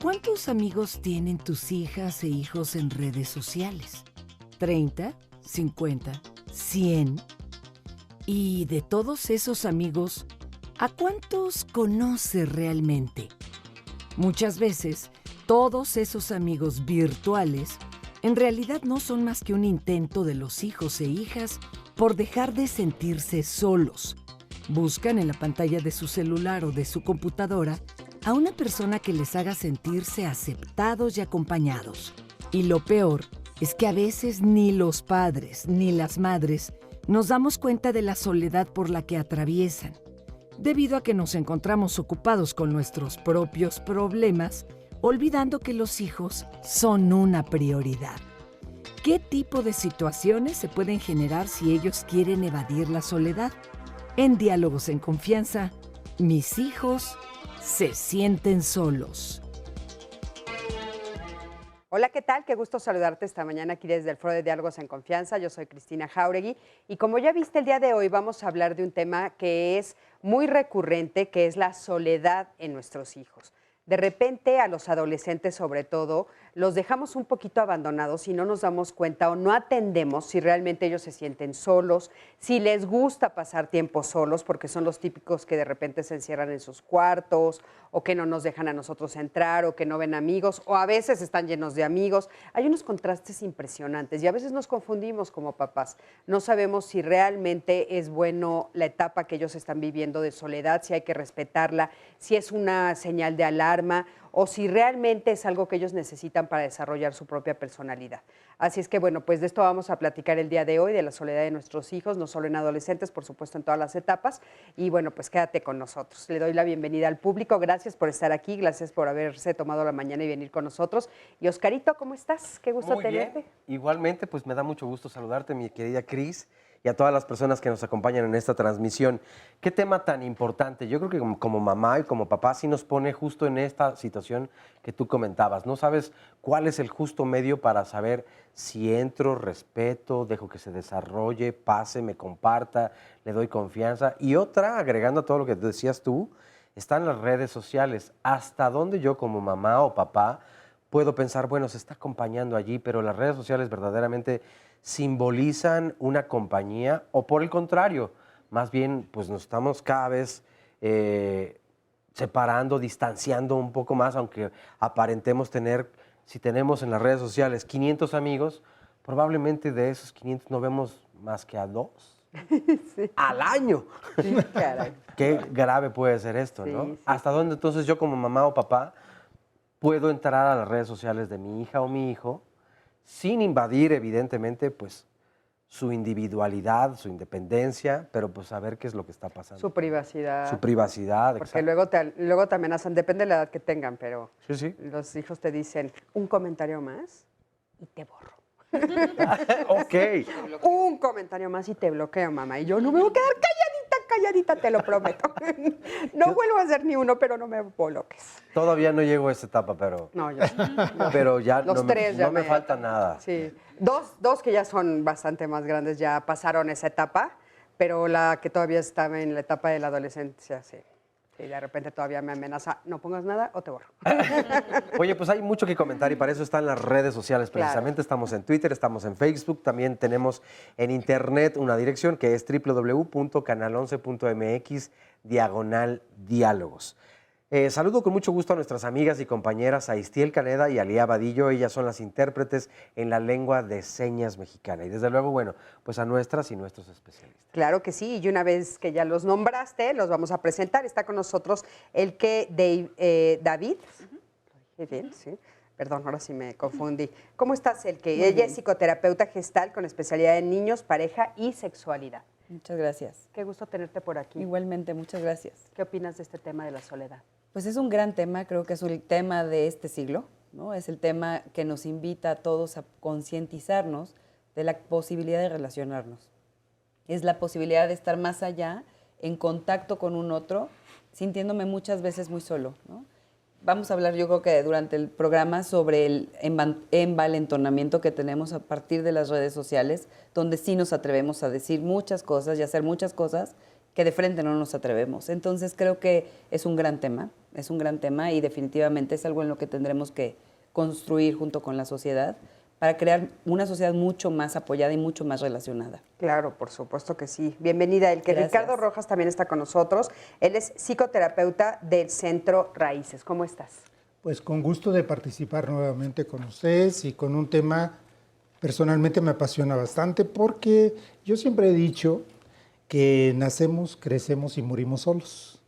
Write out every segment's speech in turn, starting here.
¿Cuántos amigos tienen tus hijas e hijos en redes sociales? ¿30? ¿50? ¿100? Y de todos esos amigos, ¿a cuántos conoces realmente? Muchas veces, todos esos amigos virtuales en realidad no son más que un intento de los hijos e hijas por dejar de sentirse solos. Buscan en la pantalla de su celular o de su computadora a una persona que les haga sentirse aceptados y acompañados. Y lo peor es que a veces ni los padres ni las madres nos damos cuenta de la soledad por la que atraviesan, debido a que nos encontramos ocupados con nuestros propios problemas, olvidando que los hijos son una prioridad. ¿Qué tipo de situaciones se pueden generar si ellos quieren evadir la soledad? En Diálogos en Confianza, mis hijos se sienten solos. Hola, ¿qué tal? Qué gusto saludarte esta mañana aquí desde el Foro de Diálogos en Confianza. Yo soy Cristina Jáuregui y como ya viste el día de hoy vamos a hablar de un tema que es muy recurrente, que es la soledad en nuestros hijos. De repente a los adolescentes sobre todo los dejamos un poquito abandonados y no nos damos cuenta o no atendemos si realmente ellos se sienten solos, si les gusta pasar tiempo solos, porque son los típicos que de repente se encierran en sus cuartos o que no nos dejan a nosotros entrar o que no ven amigos o a veces están llenos de amigos. Hay unos contrastes impresionantes y a veces nos confundimos como papás. No sabemos si realmente es bueno la etapa que ellos están viviendo de soledad, si hay que respetarla, si es una señal de alarma o si realmente es algo que ellos necesitan para desarrollar su propia personalidad. Así es que, bueno, pues de esto vamos a platicar el día de hoy, de la soledad de nuestros hijos, no solo en adolescentes, por supuesto en todas las etapas. Y bueno, pues quédate con nosotros. Le doy la bienvenida al público. Gracias por estar aquí, gracias por haberse tomado la mañana y venir con nosotros. Y Oscarito, ¿cómo estás? Qué gusto tenerte. Bien. Igualmente, pues me da mucho gusto saludarte, mi querida Cris, y a todas las personas que nos acompañan en esta transmisión. Qué tema tan importante. Yo creo que como mamá y como papá sí nos pone justo en esta situación que tú comentabas. No sabes cuál es el justo medio para saber si entro, respeto, dejo que se desarrolle, pase, me comparta, le doy confianza. Y otra, agregando a todo lo que decías tú, están las redes sociales. ¿Hasta dónde yo como mamá o papá puedo pensar, bueno, se está acompañando allí, pero las redes sociales verdaderamente simbolizan una compañía o por el contrario, más bien pues nos estamos cada vez separando, distanciando un poco más, aunque aparentemos tener, si tenemos en las redes sociales 500 amigos, probablemente de esos 500 no vemos más que a 2 sí. Al año. Sí, caray. Qué grave puede ser esto, ¿no? Sí. ¿Hasta dónde entonces yo como mamá o papá puedo entrar a las redes sociales de mi hija o mi hijo sin invadir, evidentemente, pues su individualidad, su independencia, pero pues saber qué es lo que está pasando? Su privacidad. Su privacidad, porque exacto. luego te amenazan, depende de la edad que tengan, pero Sí. los hijos te dicen un comentario más y te borro. Ok. Un comentario más y te bloqueo, mamá. Y yo no me voy a quedar calladita, te lo prometo. No vuelvo a hacer ni uno, pero no me bloques. Todavía no llego a esa etapa, pero... No, yo. Pero ya Los no, tres ya no me falta nada. Sí. Dos que ya son bastante más grandes ya pasaron esa etapa, pero la que todavía estaba en la etapa de la adolescencia, sí. Y de repente todavía me amenaza, no pongas nada o te borro. Oye, pues hay mucho que comentar y para eso están las redes sociales precisamente. Claro. Estamos en Twitter, estamos en Facebook, también tenemos en internet una dirección que es www.canal11.mx/diálogos. Saludo con mucho gusto a nuestras amigas y compañeras Aistiel Caneda y Alía Vadillo. Ellas son las intérpretes en la lengua de señas mexicana. Y desde luego, bueno, pues a nuestras y nuestros especialistas. Claro que sí, y una vez que ya los nombraste, los vamos a presentar. Está con nosotros David. ¿Lo dije bien? Sí. Perdón, ahora sí me confundí. ¿Cómo estás, Elke? Ella es psicoterapeuta gestal con especialidad en niños, pareja y sexualidad. Muchas gracias. Qué gusto tenerte por aquí. Igualmente, muchas gracias. ¿Qué opinas de este tema de la soledad? Pues es un gran tema, creo que es el tema de este siglo, ¿no? Es el tema que nos invita a todos a concientizarnos de la posibilidad de relacionarnos. Es la posibilidad de estar más allá, en contacto con un otro, sintiéndome muchas veces muy solo, ¿no? Vamos a hablar, yo creo que durante el programa, sobre el envalentonamiento que tenemos a partir de las redes sociales, donde sí nos atrevemos a decir muchas cosas y hacer muchas cosas que de frente no nos atrevemos. Entonces creo que es un gran tema y definitivamente es algo en lo que tendremos que construir junto con la sociedad para crear una sociedad mucho más apoyada y mucho más relacionada. Claro, por supuesto que sí. Bienvenida, Gracias. Ricardo Rojas también está con nosotros. Él es psicoterapeuta del Centro Raíces. ¿Cómo estás? Pues con gusto de participar nuevamente con ustedes y con un tema personalmente me apasiona bastante porque yo siempre he dicho que nacemos, crecemos y morimos solos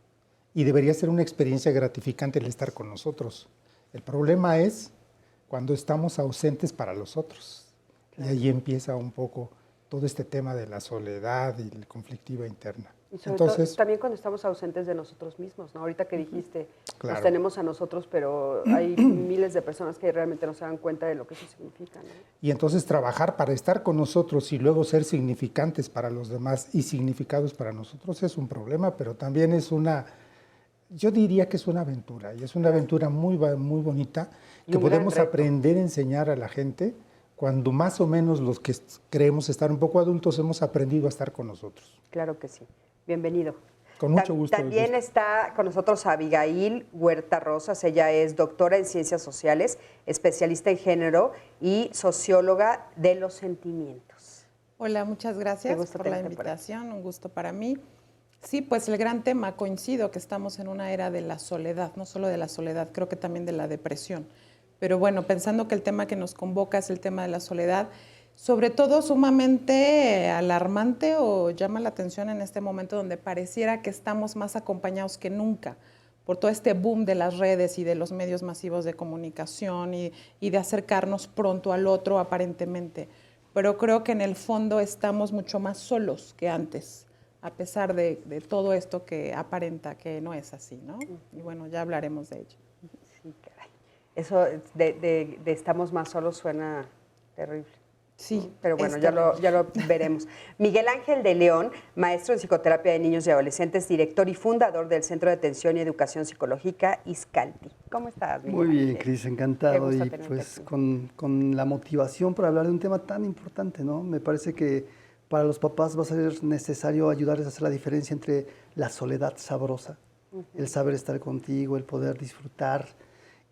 y debería ser una experiencia gratificante el estar con nosotros. El problema es cuando estamos ausentes para los otros. Claro. Y ahí empieza un poco todo este tema de la soledad y la conflictiva interna. Y sobre todo, también cuando estamos ausentes de nosotros mismos, ¿no? Ahorita que dijiste, claro, nos tenemos a nosotros, pero hay miles de personas que realmente no se dan cuenta de lo que eso significa, ¿no? Y entonces trabajar para estar con nosotros y luego ser significantes para los demás y significados para nosotros es un problema, pero también es yo diría que es una aventura, y es una aventura muy bonita, que podemos aprender a enseñar a la gente cuando más o menos los que creemos estar un poco adultos hemos aprendido a estar con nosotros. Claro que sí. Bienvenido. Con mucho gusto. También está con nosotros Abigail Huerta Rosas. Ella es doctora en Ciencias Sociales, especialista en género y socióloga de los sentimientos. Hola, muchas gracias por la invitación. Un gusto para mí. Sí, pues el gran tema, coincido que estamos en una era de la soledad, no solo de la soledad, creo que también de la depresión. Pero bueno, pensando que el tema que nos convoca es el tema de la soledad, sobre todo sumamente alarmante o llama la atención en este momento donde pareciera que estamos más acompañados que nunca por todo este boom de las redes y de los medios masivos de comunicación y de acercarnos pronto al otro aparentemente. Pero creo que en el fondo estamos mucho más solos que antes, a pesar de todo esto que aparenta que no es así, ¿no? Y bueno, ya hablaremos de ello. Sí, caray. Eso de estamos más solos suena terrible. Sí. Pero bueno, ya lo veremos. Miguel Ángel de León, maestro en psicoterapia de niños y adolescentes, director y fundador del Centro de Atención y Educación Psicológica Izcalti. ¿Cómo estás, Miguel? Muy bien, Cris, encantado. Y pues con la motivación para hablar de un tema tan importante, ¿no? Me parece que para los papás va a ser necesario ayudarles a hacer la diferencia entre la soledad sabrosa, el saber estar contigo, el poder disfrutar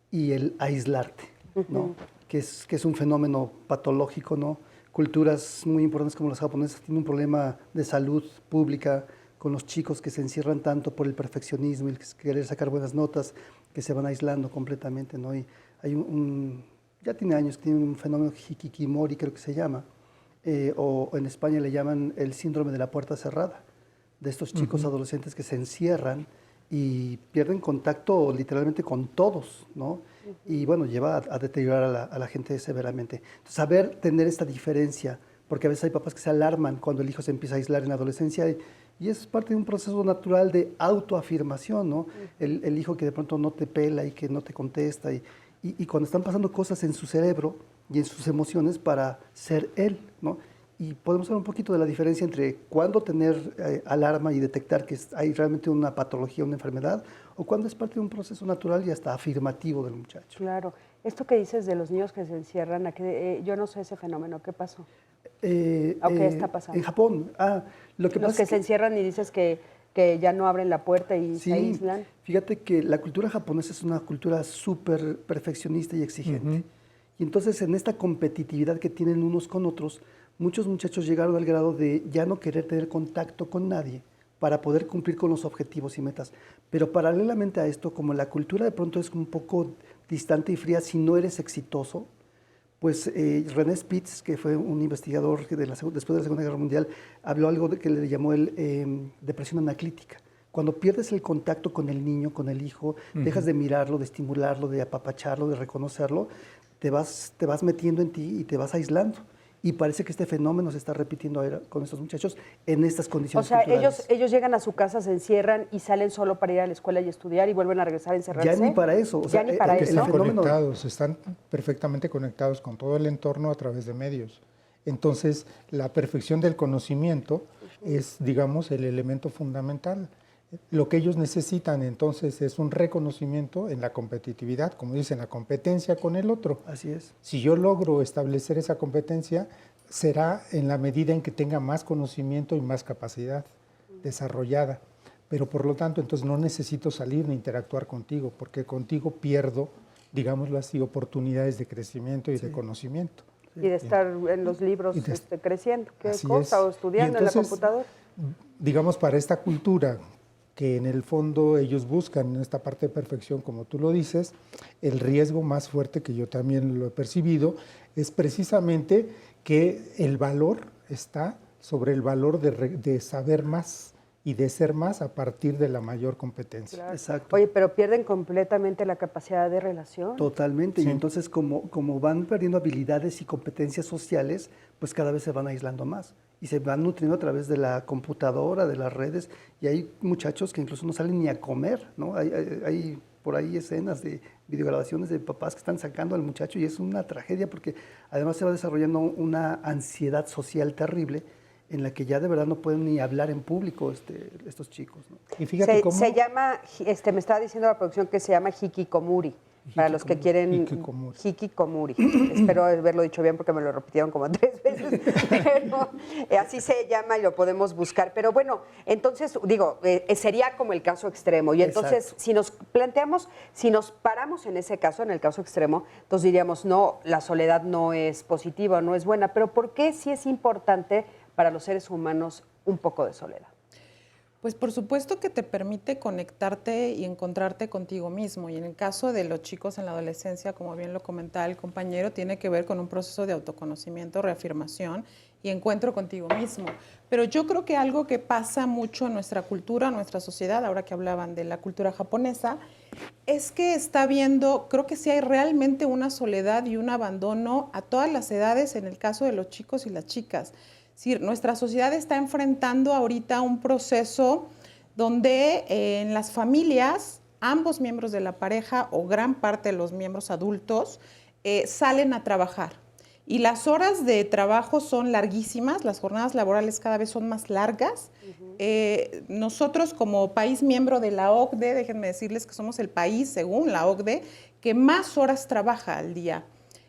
y el aislarte, ¿no? Que es un fenómeno patológico, ¿no? Culturas muy importantes como las japonesas tienen un problema de salud pública con los chicos que se encierran tanto por el perfeccionismo y el querer sacar buenas notas, que se van aislando completamente, ¿no? Y hay ya tiene años que tiene un fenómeno hikikomori, creo que se llama, o en España le llaman el síndrome de la puerta cerrada, de estos chicos adolescentes que se encierran y pierden contacto literalmente con todos, ¿no? Y bueno, lleva a deteriorar a la gente severamente. Entonces, saber tener esta diferencia, porque a veces hay papás que se alarman cuando el hijo se empieza a aislar en la adolescencia y es parte de un proceso natural de autoafirmación, ¿no? El hijo que de pronto no te pela y que no te contesta y cuando están pasando cosas en su cerebro y en sus emociones para ser él, ¿no? Y podemos hablar un poquito de la diferencia entre cuándo tener alarma y detectar que hay realmente una patología, una enfermedad, o cuándo es parte de un proceso natural y hasta afirmativo del muchacho. Claro. Esto que dices de los niños que se encierran, yo no sé ese fenómeno, ¿qué pasó? ¿O qué está pasando? En Japón. Lo que los pasa que es se encierran y dices que ya no abren la puerta y se aíslan. Fíjate que la cultura japonesa es una cultura súper perfeccionista y exigente. Y entonces en esta competitividad que tienen unos con otros, muchos muchachos llegaron al grado de ya no querer tener contacto con nadie para poder cumplir con los objetivos y metas. Pero paralelamente a esto, como la cultura de pronto es un poco distante y fría si no eres exitoso, pues René Spitz, que fue un investigador que después de la Segunda Guerra Mundial, habló algo que le llamó depresión analítica. Cuando pierdes el contacto con el niño, con el hijo, dejas de mirarlo, de estimularlo, de apapacharlo, de reconocerlo, te vas metiendo en ti y te vas aislando. Y parece que este fenómeno se está repitiendo con estos muchachos en estas condiciones culturales. Ellos llegan a su casa, se encierran y salen solo para ir a la escuela y estudiar y vuelven a regresar a encerrarse. Ya ni para eso. Están conectados, están perfectamente conectados con todo el entorno a través de medios. Entonces, la perfección del conocimiento es, digamos, el elemento fundamental. Lo que ellos necesitan entonces es un reconocimiento en la competitividad, como dicen, la competencia con el otro. Así es. Si yo logro establecer esa competencia, será en la medida en que tenga más conocimiento y más capacidad. desarrollada, pero por lo tanto entonces no necesito salir ni interactuar contigo, porque contigo pierdo, digámoslo así, oportunidades de crecimiento y de conocimiento. Y de estar en los libros creciendo, ¿qué cosa? O estudiando entonces, en la computadora. Digamos, para esta cultura que en el fondo ellos buscan en esta parte de perfección, como tú lo dices, el riesgo más fuerte que yo también lo he percibido es precisamente que el valor está sobre el valor de saber más y de ser más a partir de la mayor competencia. Claro. Exacto. Oye, pero pierden completamente la capacidad de relación. Totalmente, Sí. y entonces como van perdiendo habilidades y competencias sociales, pues cada vez se van aislando más y se van nutriendo a través de la computadora, de las redes, y hay muchachos que incluso no salen ni a comer, ¿no? Hay por ahí escenas de videograbaciones de papás que están sacando al muchacho y es una tragedia porque además se va desarrollando una ansiedad social terrible en la que ya de verdad no pueden ni hablar en público estos chicos, ¿no? Y fíjate cómo... Se llama, me estaba diciendo la producción que se llama hikikomori. Para los que quieren hikikomori. Espero haberlo dicho bien porque me lo repitieron como 3 veces, pero así se llama y lo podemos buscar. Pero bueno, entonces, digo, sería como el caso extremo. Y entonces, si nos planteamos, si nos paramos en ese caso, en el caso extremo, entonces diríamos, no, la soledad no es positiva, no es buena. Pero ¿por qué sí es importante para los seres humanos un poco de soledad? Pues por supuesto que te permite conectarte y encontrarte contigo mismo. Y en el caso de los chicos en la adolescencia, como bien lo comentaba el compañero, tiene que ver con un proceso de autoconocimiento, reafirmación y encuentro contigo mismo. Pero yo creo que algo que pasa mucho en nuestra cultura, en nuestra sociedad, ahora que hablaban de la cultura japonesa, es que está viendo, creo que sí hay realmente una soledad y un abandono a todas las edades en el caso de los chicos y las chicas. Es decir, nuestra sociedad está enfrentando ahorita un proceso donde en las familias ambos miembros de la pareja o gran parte de los miembros adultos salen a trabajar. Y las horas de trabajo son larguísimas, las jornadas laborales cada vez son más largas. Nosotros como país miembro de la OCDE, déjenme decirles que somos el país, según la OCDE, que más horas trabaja al día.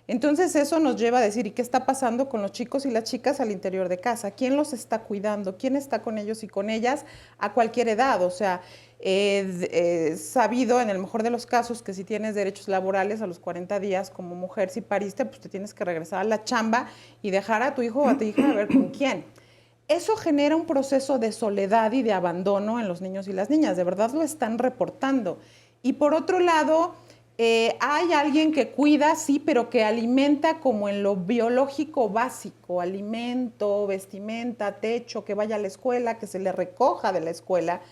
Entonces eso nos lleva a decir, ¿y qué está pasando con los chicos y las chicas al interior de casa? ¿Quién los está cuidando? ¿Quién está con ellos y con ellas a cualquier edad? O sea, sabido en el mejor de los casos que si tienes derechos laborales a los 40 días como mujer, si pariste, pues te tienes que regresar a la chamba y dejar a tu hijo o a tu hija a ver con quién. Eso genera un proceso de soledad y de abandono en los niños y las niñas, de verdad lo están reportando. Y por otro lado, hay alguien que cuida, sí, pero que alimenta como en lo biológico básico, alimento, vestimenta, techo, que vaya a la escuela, que se le recoja de la escuela.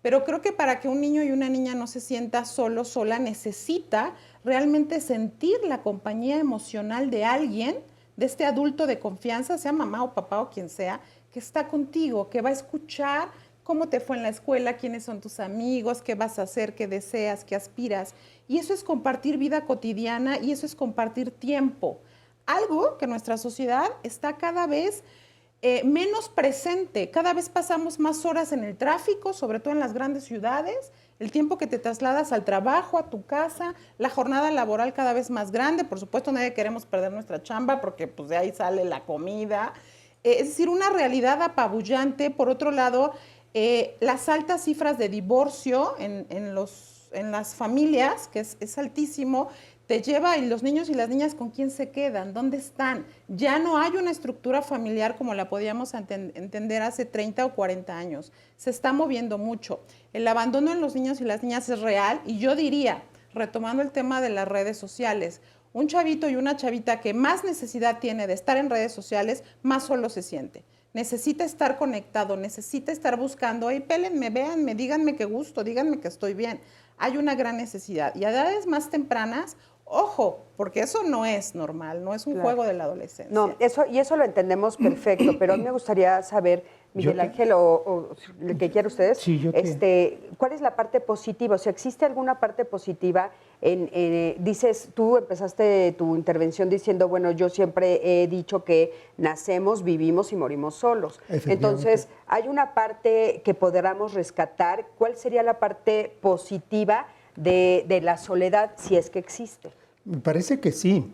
Pero creo que para que un niño y una niña no se sienta solo, sola, necesita realmente sentir la compañía emocional de alguien, de este adulto de confianza, sea mamá o papá o quien sea, que está contigo, que va a escuchar cómo te fue en la escuela, quiénes son tus amigos, qué vas a hacer, qué deseas, qué aspiras. Y eso es compartir vida cotidiana y eso es compartir tiempo. Algo que nuestra sociedad está cada vez menos presente. Cada vez pasamos más horas en el tráfico, sobre todo en las grandes ciudades, el tiempo que te trasladas al trabajo, a tu casa, la jornada laboral cada vez más grande. Por supuesto, nadie queremos perder nuestra chamba porque pues, de ahí sale la comida. Es decir, una realidad apabullante. Por otro lado, las altas cifras de divorcio en las familias, que es altísimo, te lleva, y los niños y las niñas, ¿con quién se quedan? ¿Dónde están? Ya no hay una estructura familiar como la podíamos entender hace 30 o 40 años. Se está moviendo mucho. El abandono en los niños y las niñas es real, y yo diría, retomando el tema de las redes sociales, un chavito y una chavita que más necesidad tiene de estar en redes sociales, más solo se siente. Necesita estar conectado, necesita estar buscando, hey, pélenme, véanme, díganme qué gusto, díganme que estoy bien. Hay una gran necesidad. Y a edades más tempranas, ojo, porque eso no es normal, no es un juego de la adolescencia. No, eso lo entendemos perfecto, pero a mí me gustaría saber, Miguel Ángel, o el que quieran ustedes, sí, ¿cuál es la parte positiva? O sea, ¿existe alguna parte positiva? Dices, tú empezaste tu intervención diciendo, bueno, yo siempre he dicho que nacemos, vivimos y morimos solos. Entonces, ¿hay una parte que podamos rescatar? ¿Cuál sería la parte positiva de la soledad, si es que existe? Me parece que sí.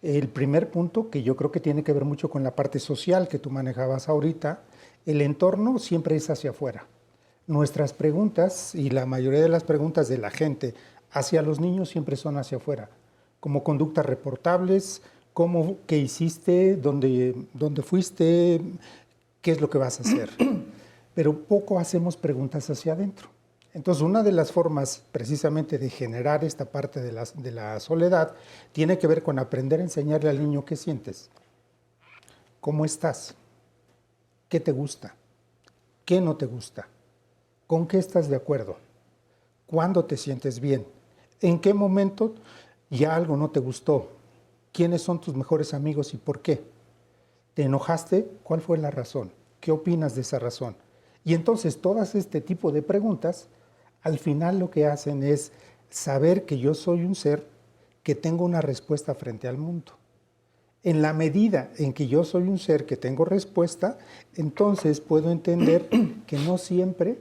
El primer punto, que yo creo que tiene que ver mucho con la parte social que tú manejabas ahorita, el entorno siempre es hacia afuera. nuestras preguntas y la mayoría de las preguntas de la gente hacia los niños siempre son hacia afuera, como conductas reportables, qué hiciste, dónde fuiste, qué es lo que vas a hacer. Pero poco hacemos preguntas hacia adentro. Entonces, una de las formas precisamente de generar esta parte de la soledad tiene que ver con aprender a enseñarle al niño qué sientes, cómo estás, qué te gusta, qué no te gusta, con qué estás de acuerdo, cuándo te sientes bien, en qué momento ya algo no te gustó, quiénes son tus mejores amigos y por qué. ¿Te enojaste? ¿Cuál fue la razón? ¿Qué opinas de esa razón? Y entonces todas este tipo de preguntas, al final lo que hacen es saber que yo soy un ser que tengo una respuesta frente al mundo. En la medida en que yo soy un ser que tengo respuesta, entonces puedo entender que no siempre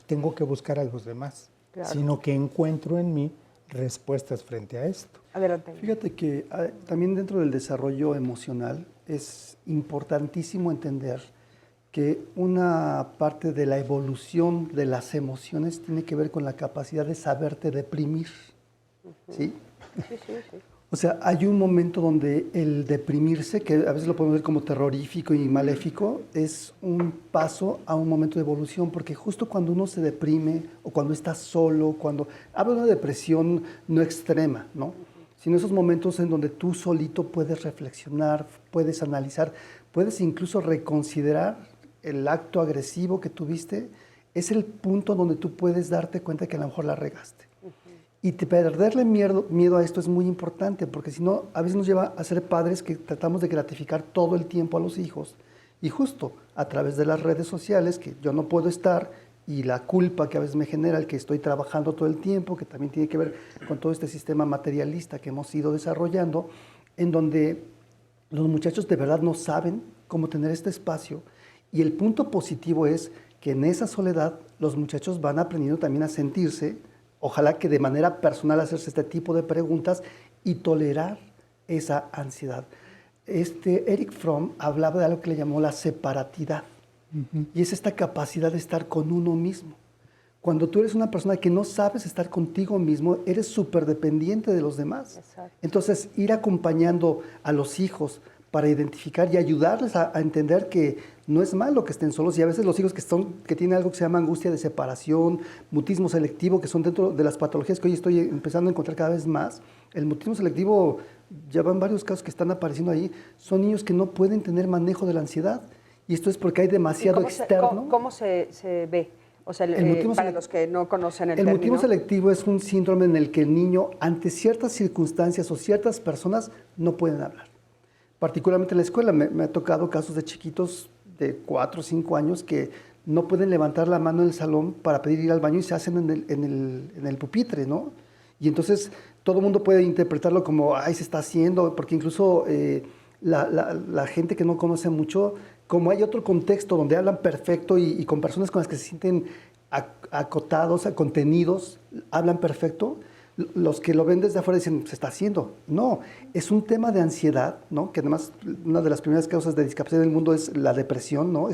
tengo que buscar a los demás, claro, sino que encuentro en mí respuestas frente a esto. Adelante. Fíjate que también dentro del desarrollo emocional es importantísimo entender que una parte de la evolución de las emociones tiene que ver con la capacidad de saberte deprimir. ¿Sí? Sí. O sea, hay un momento donde el deprimirse, que a veces lo podemos ver como terrorífico y maléfico, es un paso a un momento de evolución, porque justo cuando uno se deprime o cuando está solo, hablo de una depresión no extrema, ¿no? Sino esos momentos en donde tú solito puedes reflexionar, puedes analizar, puedes incluso reconsiderar el acto agresivo que tuviste, es el punto donde tú puedes darte cuenta que a lo mejor la regaste. Y perderle miedo a esto es muy importante, porque si no, a veces nos lleva a ser padres que tratamos de gratificar todo el tiempo a los hijos. Y justo a través de las redes sociales, que yo no puedo estar, y la culpa que a veces me genera el que estoy trabajando todo el tiempo, que también tiene que ver con todo este sistema materialista que hemos ido desarrollando, en donde los muchachos de verdad no saben cómo tener este espacio. Y el punto positivo es que en esa soledad los muchachos van aprendiendo también a sentirse, ojalá que de manera personal hacerse este tipo de preguntas y tolerar esa ansiedad. Erich Fromm hablaba de algo que le llamó la separatidad. Y es esta capacidad de estar con uno mismo. Cuando tú eres una persona que no sabes estar contigo mismo, eres súper dependiente de los demás. Exacto. Entonces, ir acompañando a los hijos para identificar y ayudarles a entender que no es malo que estén solos, y a veces los hijos que tienen algo que se llama angustia de separación, mutismo selectivo, que son dentro de las patologías que hoy estoy empezando a encontrar cada vez más. El mutismo selectivo, ya van varios casos que están apareciendo ahí, son niños que no pueden tener manejo de la ansiedad, y esto es porque hay demasiado externo. ¿Cómo se ve? O sea, para los que no conocen el término. El mutismo selectivo es un síndrome en el que el niño, ante ciertas circunstancias o ciertas personas, no pueden hablar. Particularmente en la escuela, me ha tocado casos de chiquitos de 4 o 5 años que no pueden levantar la mano en el salón para pedir ir al baño y se hacen en el pupitre, ¿no? Y entonces todo el mundo puede interpretarlo como, ay, se está haciendo, porque incluso la gente que no conoce mucho, como hay otro contexto donde hablan perfecto y con personas con las que se sienten acotados, contenidos, hablan perfecto, los que lo ven desde afuera dicen, se está haciendo. No, es un tema de ansiedad, ¿no? Que además una de las primeras causas de discapacidad en el mundo es la depresión, ¿no?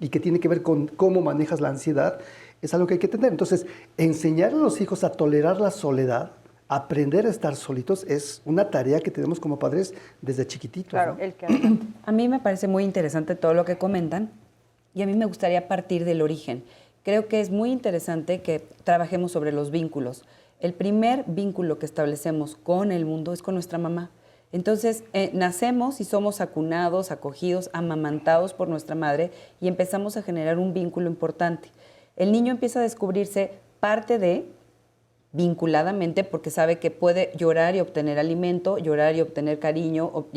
Y que tiene que ver con cómo manejas la ansiedad, es algo que hay que tener. Entonces, enseñar a los hijos a tolerar la soledad, aprender a estar solitos, es una tarea que tenemos como padres desde chiquititos. Claro, ¿no? A mí me parece muy interesante todo lo que comentan, y a mí me gustaría partir del origen. Creo que es muy interesante que trabajemos sobre los vínculos. El primer vínculo que establecemos con el mundo es con nuestra mamá. Entonces, nacemos y somos acunados, acogidos, amamantados por nuestra madre y empezamos a generar un vínculo importante. El niño empieza a descubrirse parte de, vinculadamente, porque sabe que puede llorar y obtener alimento, llorar y obtener cariño, o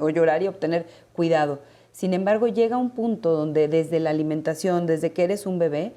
llorar y obtener cuidado. Sin embargo, llega un punto donde desde la alimentación, desde que eres un bebé,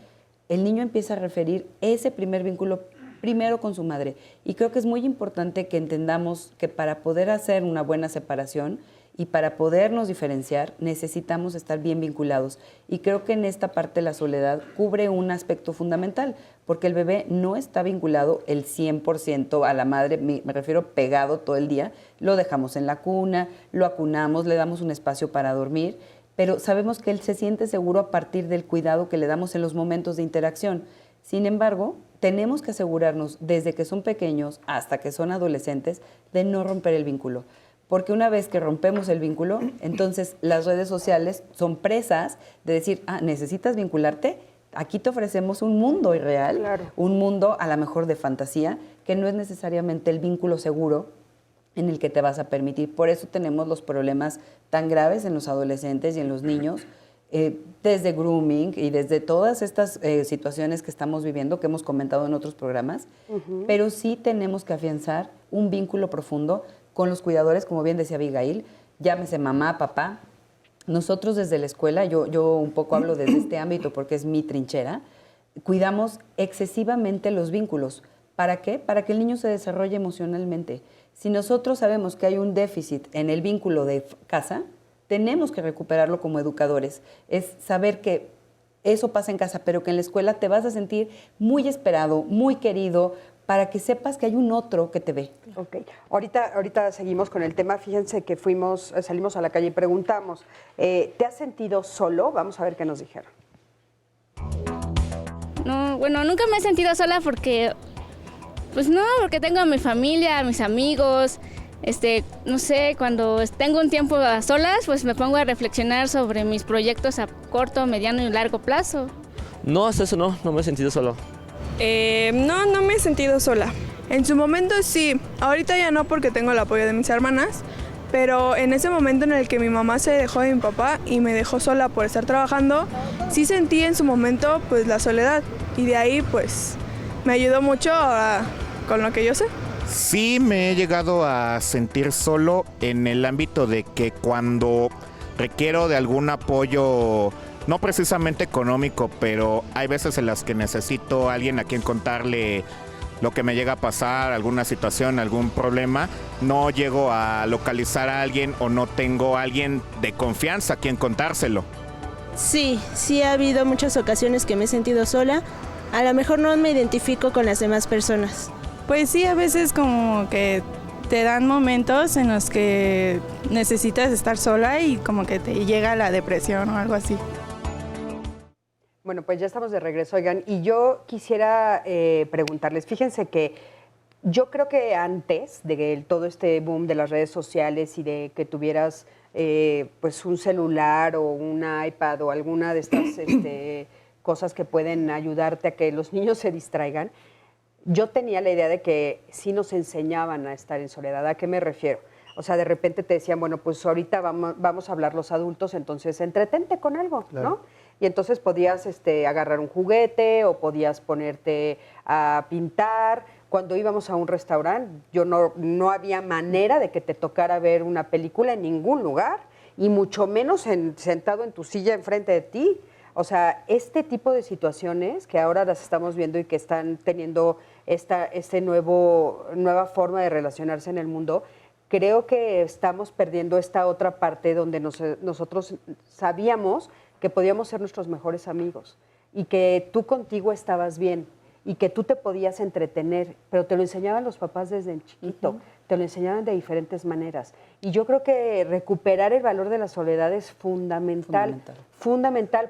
el niño empieza a referir ese primer vínculo primero con su madre. Y creo que es muy importante que entendamos que para poder hacer una buena separación y para podernos diferenciar, necesitamos estar bien vinculados. Y creo que en esta parte la soledad cubre un aspecto fundamental, porque el bebé no está vinculado el 100% a la madre, me refiero pegado todo el día. Lo dejamos en la cuna, lo acunamos, le damos un espacio para dormir, pero sabemos que él se siente seguro a partir del cuidado que le damos en los momentos de interacción. Sin embargo, tenemos que asegurarnos desde que son pequeños hasta que son adolescentes de no romper el vínculo. Porque una vez que rompemos el vínculo, entonces las redes sociales son presas de decir, ¿necesitas vincularte? Aquí te ofrecemos un mundo irreal, claro, un mundo a lo mejor de fantasía, que no es necesariamente el vínculo seguro en el que te vas a permitir. Por eso tenemos los problemas tan graves en los adolescentes y en los niños, desde grooming y desde todas estas situaciones que estamos viviendo, que hemos comentado en otros programas, pero sí tenemos que afianzar un vínculo profundo con los cuidadores, como bien decía Abigail, llámese mamá, papá. Nosotros desde la escuela, yo un poco hablo desde este ámbito porque es mi trinchera, cuidamos excesivamente los vínculos. ¿Para qué? Para que el niño se desarrolle emocionalmente. Si nosotros sabemos que hay un déficit en el vínculo de casa, tenemos que recuperarlo como educadores. Es saber que eso pasa en casa, pero que en la escuela te vas a sentir muy esperado, muy querido, para que sepas que hay un otro que te ve. Ok. Ahorita seguimos con el tema. Fíjense que salimos a la calle y preguntamos, ¿te has sentido solo? Vamos a ver qué nos dijeron. No, bueno, nunca me he sentido sola porque tengo a mi familia, a mis amigos. No sé, cuando tengo un tiempo a solas, pues me pongo a reflexionar sobre mis proyectos a corto, mediano y largo plazo. No, hasta eso no me he sentido solo. No me he sentido sola. En su momento sí, ahorita ya no porque tengo el apoyo de mis hermanas, pero en ese momento en el que mi mamá se dejó de mi papá y me dejó sola por estar trabajando, sí sentí en su momento pues la soledad y de ahí pues me ayudó mucho con lo que yo sé. Sí me he llegado a sentir solo en el ámbito de que cuando requiero de algún apoyo, no precisamente económico, pero hay veces en las que necesito a alguien a quien contarle lo que me llega a pasar, alguna situación, algún problema, no llego a localizar a alguien o no tengo a alguien de confianza a quien contárselo. Sí ha habido muchas ocasiones que me he sentido sola, a lo mejor no me identifico con las demás personas. Pues sí, a veces como que te dan momentos en los que necesitas estar sola y como que te llega la depresión o algo así. Bueno, pues ya estamos de regreso, oigan, y yo quisiera preguntarles, fíjense que yo creo que antes de todo este boom de las redes sociales y de que tuvieras pues un celular o un iPad o alguna de estas cosas que pueden ayudarte a que los niños se distraigan, yo tenía la idea de que sí nos enseñaban a estar en soledad. ¿A qué me refiero? O sea, de repente te decían, bueno, pues ahorita vamos a hablar los adultos, entonces entretente con algo, claro, ¿no? Y entonces podías agarrar un juguete o podías ponerte a pintar. Cuando íbamos a un restaurante, no había manera de que te tocara ver una película en ningún lugar y mucho menos sentado en tu silla enfrente de ti. O sea, este tipo de situaciones que ahora las estamos viendo y que están teniendo esta nueva forma de relacionarse en el mundo, creo que estamos perdiendo esta otra parte donde nosotros sabíamos que podíamos ser nuestros mejores amigos y que tú contigo estabas bien y que tú te podías entretener, pero te lo enseñaban los papás desde chiquito, te lo enseñaban de diferentes maneras. Y yo creo que recuperar el valor de la soledad es fundamental,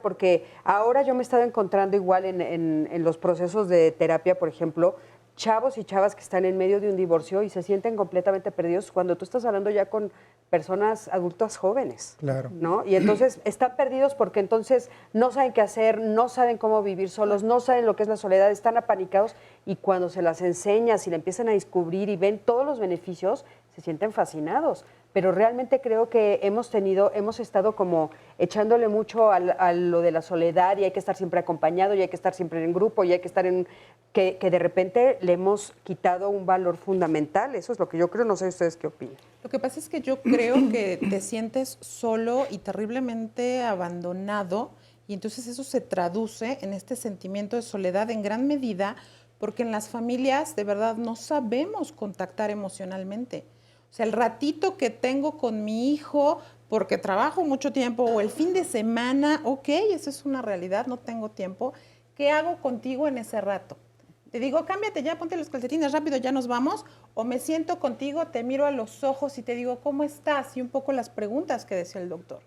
porque ahora yo me he estado encontrando igual en los procesos de terapia, por ejemplo, chavos y chavas que están en medio de un divorcio y se sienten completamente perdidos cuando tú estás hablando ya con personas adultas jóvenes, claro, ¿no? Y entonces están perdidos porque entonces no saben qué hacer, no saben cómo vivir solos, no saben lo que es la soledad, están apanicados y cuando se las enseñas y la empiezan a descubrir y ven todos los beneficios, se sienten fascinados. Pero realmente creo que hemos estado como echándole mucho a lo de la soledad y hay que estar siempre acompañado y hay que estar siempre en grupo y hay que estar que de repente le hemos quitado un valor fundamental. Eso es lo que yo creo, no sé ustedes qué opinan. Lo que pasa es que yo creo que te sientes solo y terriblemente abandonado y entonces eso se traduce en este sentimiento de soledad en gran medida porque en las familias de verdad no sabemos contactar emocionalmente. O sea, el ratito que tengo con mi hijo, porque trabajo mucho tiempo, o el fin de semana, ok, eso es una realidad, no tengo tiempo. ¿Qué hago contigo en ese rato? Te digo, cámbiate ya, ponte los calcetines rápido, ya nos vamos. O me siento contigo, te miro a los ojos y te digo, ¿cómo estás? Y un poco las preguntas que decía el doctor.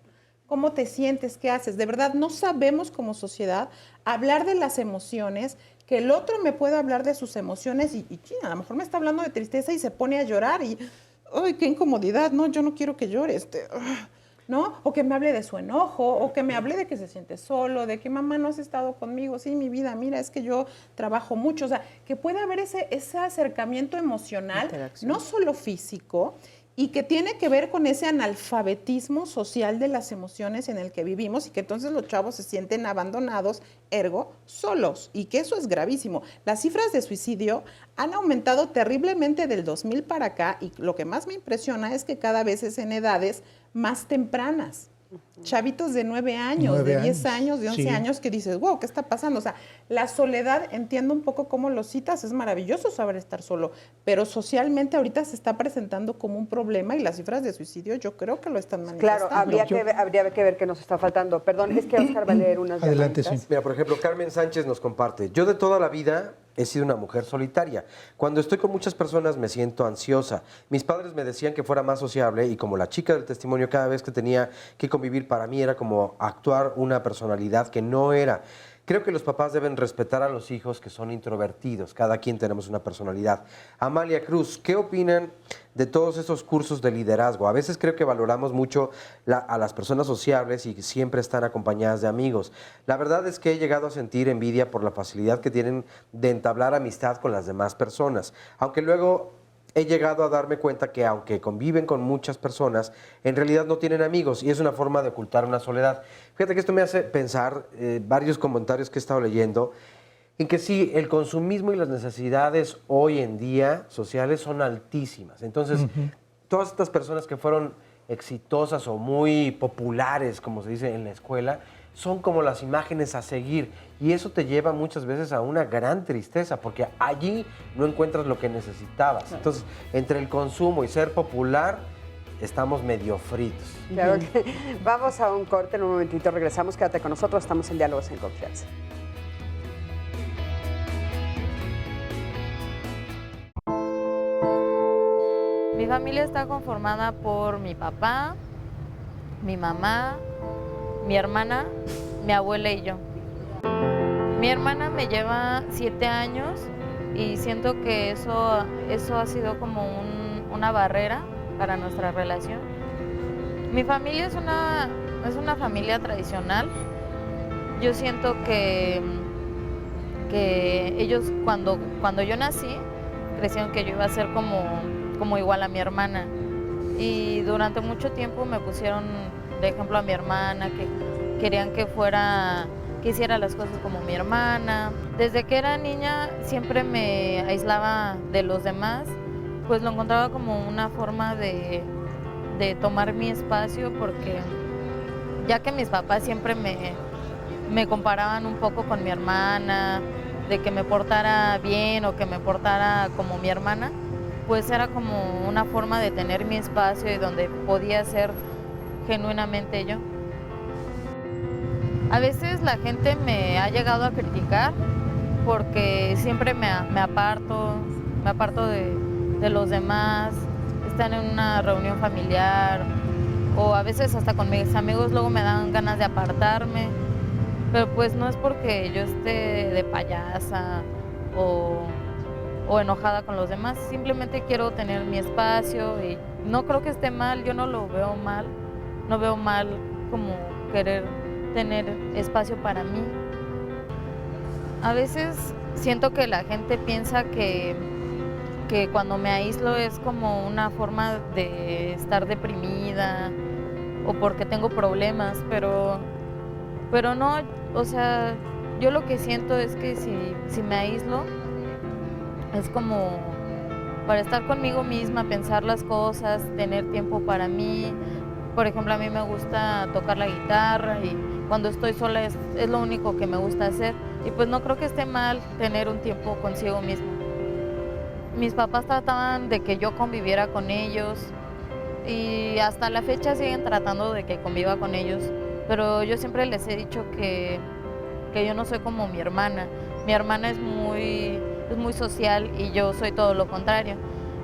¿Cómo te sientes? ¿Qué haces? De verdad, no sabemos como sociedad hablar de las emociones, que el otro me pueda hablar de sus emociones y a lo mejor me está hablando de tristeza y se pone a llorar y, ¡ay, qué incomodidad! No, yo no quiero que llore, ¿no? O que me hable de su enojo, o que me hable de que se siente solo, de que mamá no has estado conmigo, sí, mi vida, mira, es que yo trabajo mucho. O sea, que puede haber ese acercamiento emocional, no solo físico, y que tiene que ver con ese analfabetismo social de las emociones en el que vivimos y que entonces los chavos se sienten abandonados, ergo, solos, y que eso es gravísimo. Las cifras de suicidio han aumentado terriblemente del 2000 para acá y lo que más me impresiona es que cada vez es en edades más tempranas. Chavitos de 9 años, de 10 años, de 11 años, que dices, wow, ¿qué está pasando? O sea, la soledad, entiendo un poco cómo lo citas, es maravilloso saber estar solo, pero socialmente ahorita se está presentando como un problema y las cifras de suicidio yo creo que lo están manifestando. Claro, habría que ver qué nos está faltando. Perdón, es que Oscar va a leer unas Adelante, llamaditas. Mira, por ejemplo, Carmen Sánchez nos comparte, yo de toda la vida he sido una mujer solitaria. Cuando estoy con muchas personas me siento ansiosa. Mis padres me decían que fuera más sociable y como la chica del testimonio, cada vez que tenía que convivir para mí era como actuar una personalidad que no era. Creo que los papás deben respetar a los hijos que son introvertidos. Cada quien tenemos una personalidad. Amalia Cruz, ¿qué opinan de todos esos cursos de liderazgo? A veces creo que valoramos mucho a las personas sociables y siempre están acompañadas de amigos. La verdad es que he llegado a sentir envidia por la facilidad que tienen de entablar amistad con las demás personas. Aunque luego he llegado a darme cuenta que aunque conviven con muchas personas, en realidad no tienen amigos y es una forma de ocultar una soledad. Fíjate que esto me hace pensar varios comentarios que he estado leyendo en que sí, el consumismo y las necesidades hoy en día sociales son altísimas. Entonces, todas estas personas que fueron exitosas o muy populares, como se dice en la escuela, son como las imágenes a seguir y eso te lleva muchas veces a una gran tristeza porque allí no encuentras lo que necesitabas. Entonces, entre el consumo y ser popular, estamos medio fritos. Claro que vamos a un corte, en un momentito regresamos, quédate con nosotros, estamos en Diálogos en Confianza. Mi familia está conformada por mi papá, mi mamá, mi hermana, mi abuela y yo. Mi hermana me lleva 7 años y siento que eso ha sido como una barrera para nuestra relación. Mi familia es una familia tradicional. Yo siento que ellos cuando yo nací crecieron que yo iba a ser como igual a mi hermana y durante mucho tiempo me pusieron de ejemplo a mi hermana, que querían que hiciera las cosas como mi hermana. Desde que era niña siempre me aislaba de los demás, pues lo encontraba como una forma de tomar mi espacio, porque ya que mis papás siempre me comparaban un poco con mi hermana, de que me portara bien o que me portara como mi hermana, pues era como una forma de tener mi espacio y donde podía ser genuinamente yo. A veces la gente me ha llegado a criticar porque siempre me aparto de los demás, están en una reunión familiar o a veces hasta con mis amigos luego me dan ganas de apartarme, pero pues no es porque yo esté de payasa o enojada con los demás, simplemente quiero tener mi espacio y no creo que esté mal, yo no lo veo mal. No veo mal como querer tener espacio para mí. A veces siento que la gente piensa que cuando me aíslo es como una forma de estar deprimida o porque tengo problemas, pero no, o sea, yo lo que siento es que si me aíslo es como para estar conmigo misma, pensar las cosas, tener tiempo para mí. Por ejemplo, a mí me gusta tocar la guitarra y cuando estoy sola es lo único que me gusta hacer. Y pues no creo que esté mal tener un tiempo consigo mismo. Mis papás trataban de que yo conviviera con ellos y hasta la fecha siguen tratando de que conviva con ellos. Pero yo siempre les he dicho que yo no soy como mi hermana. Mi hermana es muy social y yo soy todo lo contrario.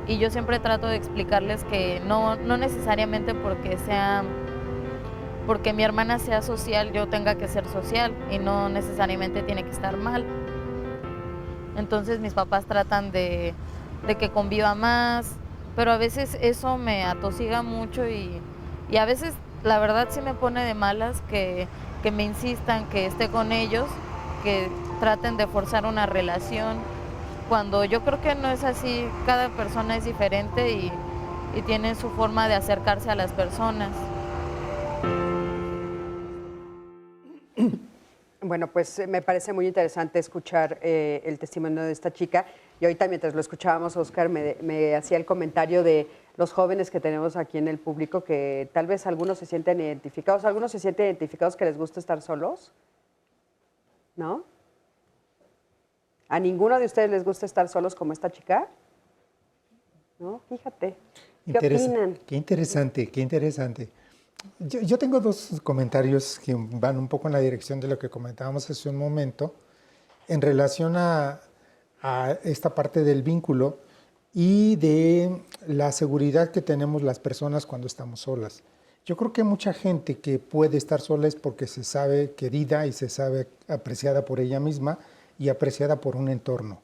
Y yo siempre trato de explicarles que no necesariamente porque sea porque mi hermana sea social, yo tenga que ser social y no necesariamente tiene que estar mal. Entonces mis papás tratan de que conviva más, pero a veces eso me atosiga mucho y a veces la verdad sí me pone de malas que me insistan que esté con ellos, que traten de forzar una relación, cuando yo creo que no es así. Cada persona es diferente y tiene su forma de acercarse a las personas. Bueno, pues me parece muy interesante escuchar el testimonio de esta chica. Y ahorita mientras lo escuchábamos, Oscar me hacía el comentario de los jóvenes que tenemos aquí en el público, que tal vez algunos se sienten identificados. ¿Algunos se sienten identificados que les gusta estar solos? ¿No? ¿A ninguno de ustedes les gusta estar solos como esta chica? ¿No? Fíjate. ¿Qué opinan? Qué interesante, qué interesante. Yo tengo dos comentarios que van un poco en la dirección de lo que comentábamos hace un momento en relación a esta parte del vínculo y de la seguridad que tenemos las personas cuando estamos solas. Yo creo que mucha gente que puede estar sola es porque se sabe querida y se sabe apreciada por ella misma y apreciada por un entorno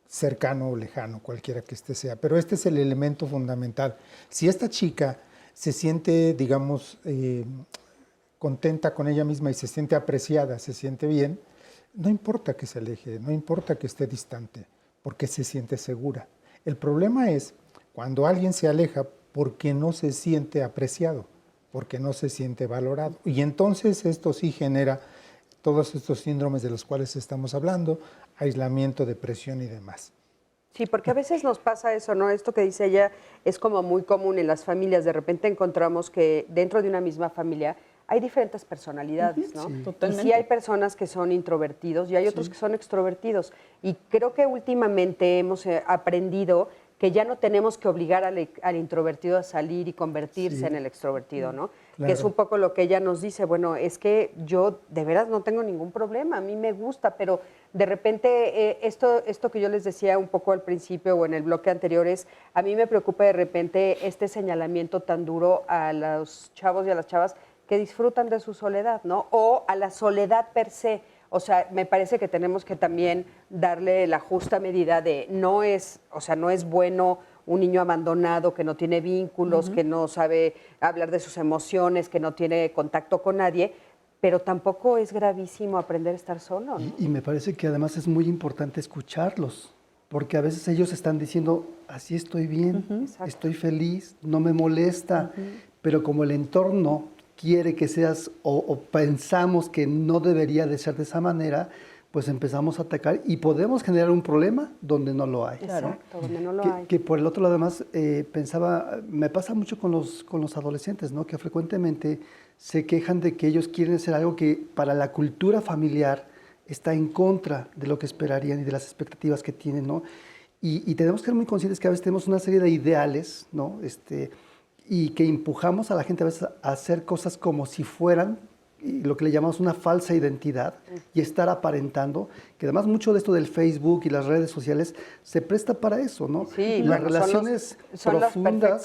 cercano o lejano, cualquiera que este sea. Pero este es el elemento fundamental. Si esta chica se siente, digamos, contenta con ella misma y se siente apreciada, se siente bien, no importa que se aleje, no importa que esté distante, porque se siente segura. El problema es cuando alguien se aleja porque no se siente apreciado, porque no se siente valorado. Y entonces esto sí genera todos estos síndromes de los cuales estamos hablando, aislamiento, depresión y demás. Sí, porque a veces nos pasa eso, ¿no? Esto que dice ella es como muy común en las familias. De repente encontramos que dentro de una misma familia hay diferentes personalidades, ¿no? Sí, totalmente. Y sí hay personas que son introvertidos y hay otros que son extrovertidos. Y creo que últimamente hemos aprendido que ya no tenemos que obligar al introvertido a salir y convertirse en el extrovertido, ¿no? Claro. Que es un poco lo que ella nos dice, bueno, es que yo de veras no tengo ningún problema, a mí me gusta, pero de repente esto que yo les decía un poco al principio o en el bloque anterior es, a mí me preocupa de repente este señalamiento tan duro a los chavos y a las chavas que disfrutan de su soledad, ¿no? O a la soledad per se. O sea, me parece que tenemos que también darle la justa medida de no es bueno un niño abandonado que no tiene vínculos, que no sabe hablar de sus emociones, que no tiene contacto con nadie, pero tampoco es gravísimo aprender a estar solo, ¿no? Y me parece que además es muy importante escucharlos, porque a veces ellos están diciendo, así estoy bien, estoy feliz, no me molesta, pero como el entorno quiere que seas o pensamos que no debería de ser de esa manera, pues empezamos a atacar y podemos generar un problema donde no lo hay. Exacto, donde no lo hay. Que por el otro lado además pensaba, me pasa mucho con los adolescentes, ¿no? Que frecuentemente se quejan de que ellos quieren hacer algo que para la cultura familiar está en contra de lo que esperarían y de las expectativas que tienen, ¿no? Y tenemos que ser muy conscientes que a veces tenemos una serie de ideales, ¿no? Y que empujamos a la gente a veces a hacer cosas como si fueran lo que le llamamos una falsa identidad y estar aparentando, que además mucho de esto del Facebook y las redes sociales se presta para eso, ¿no? Sí, las relaciones son profundas.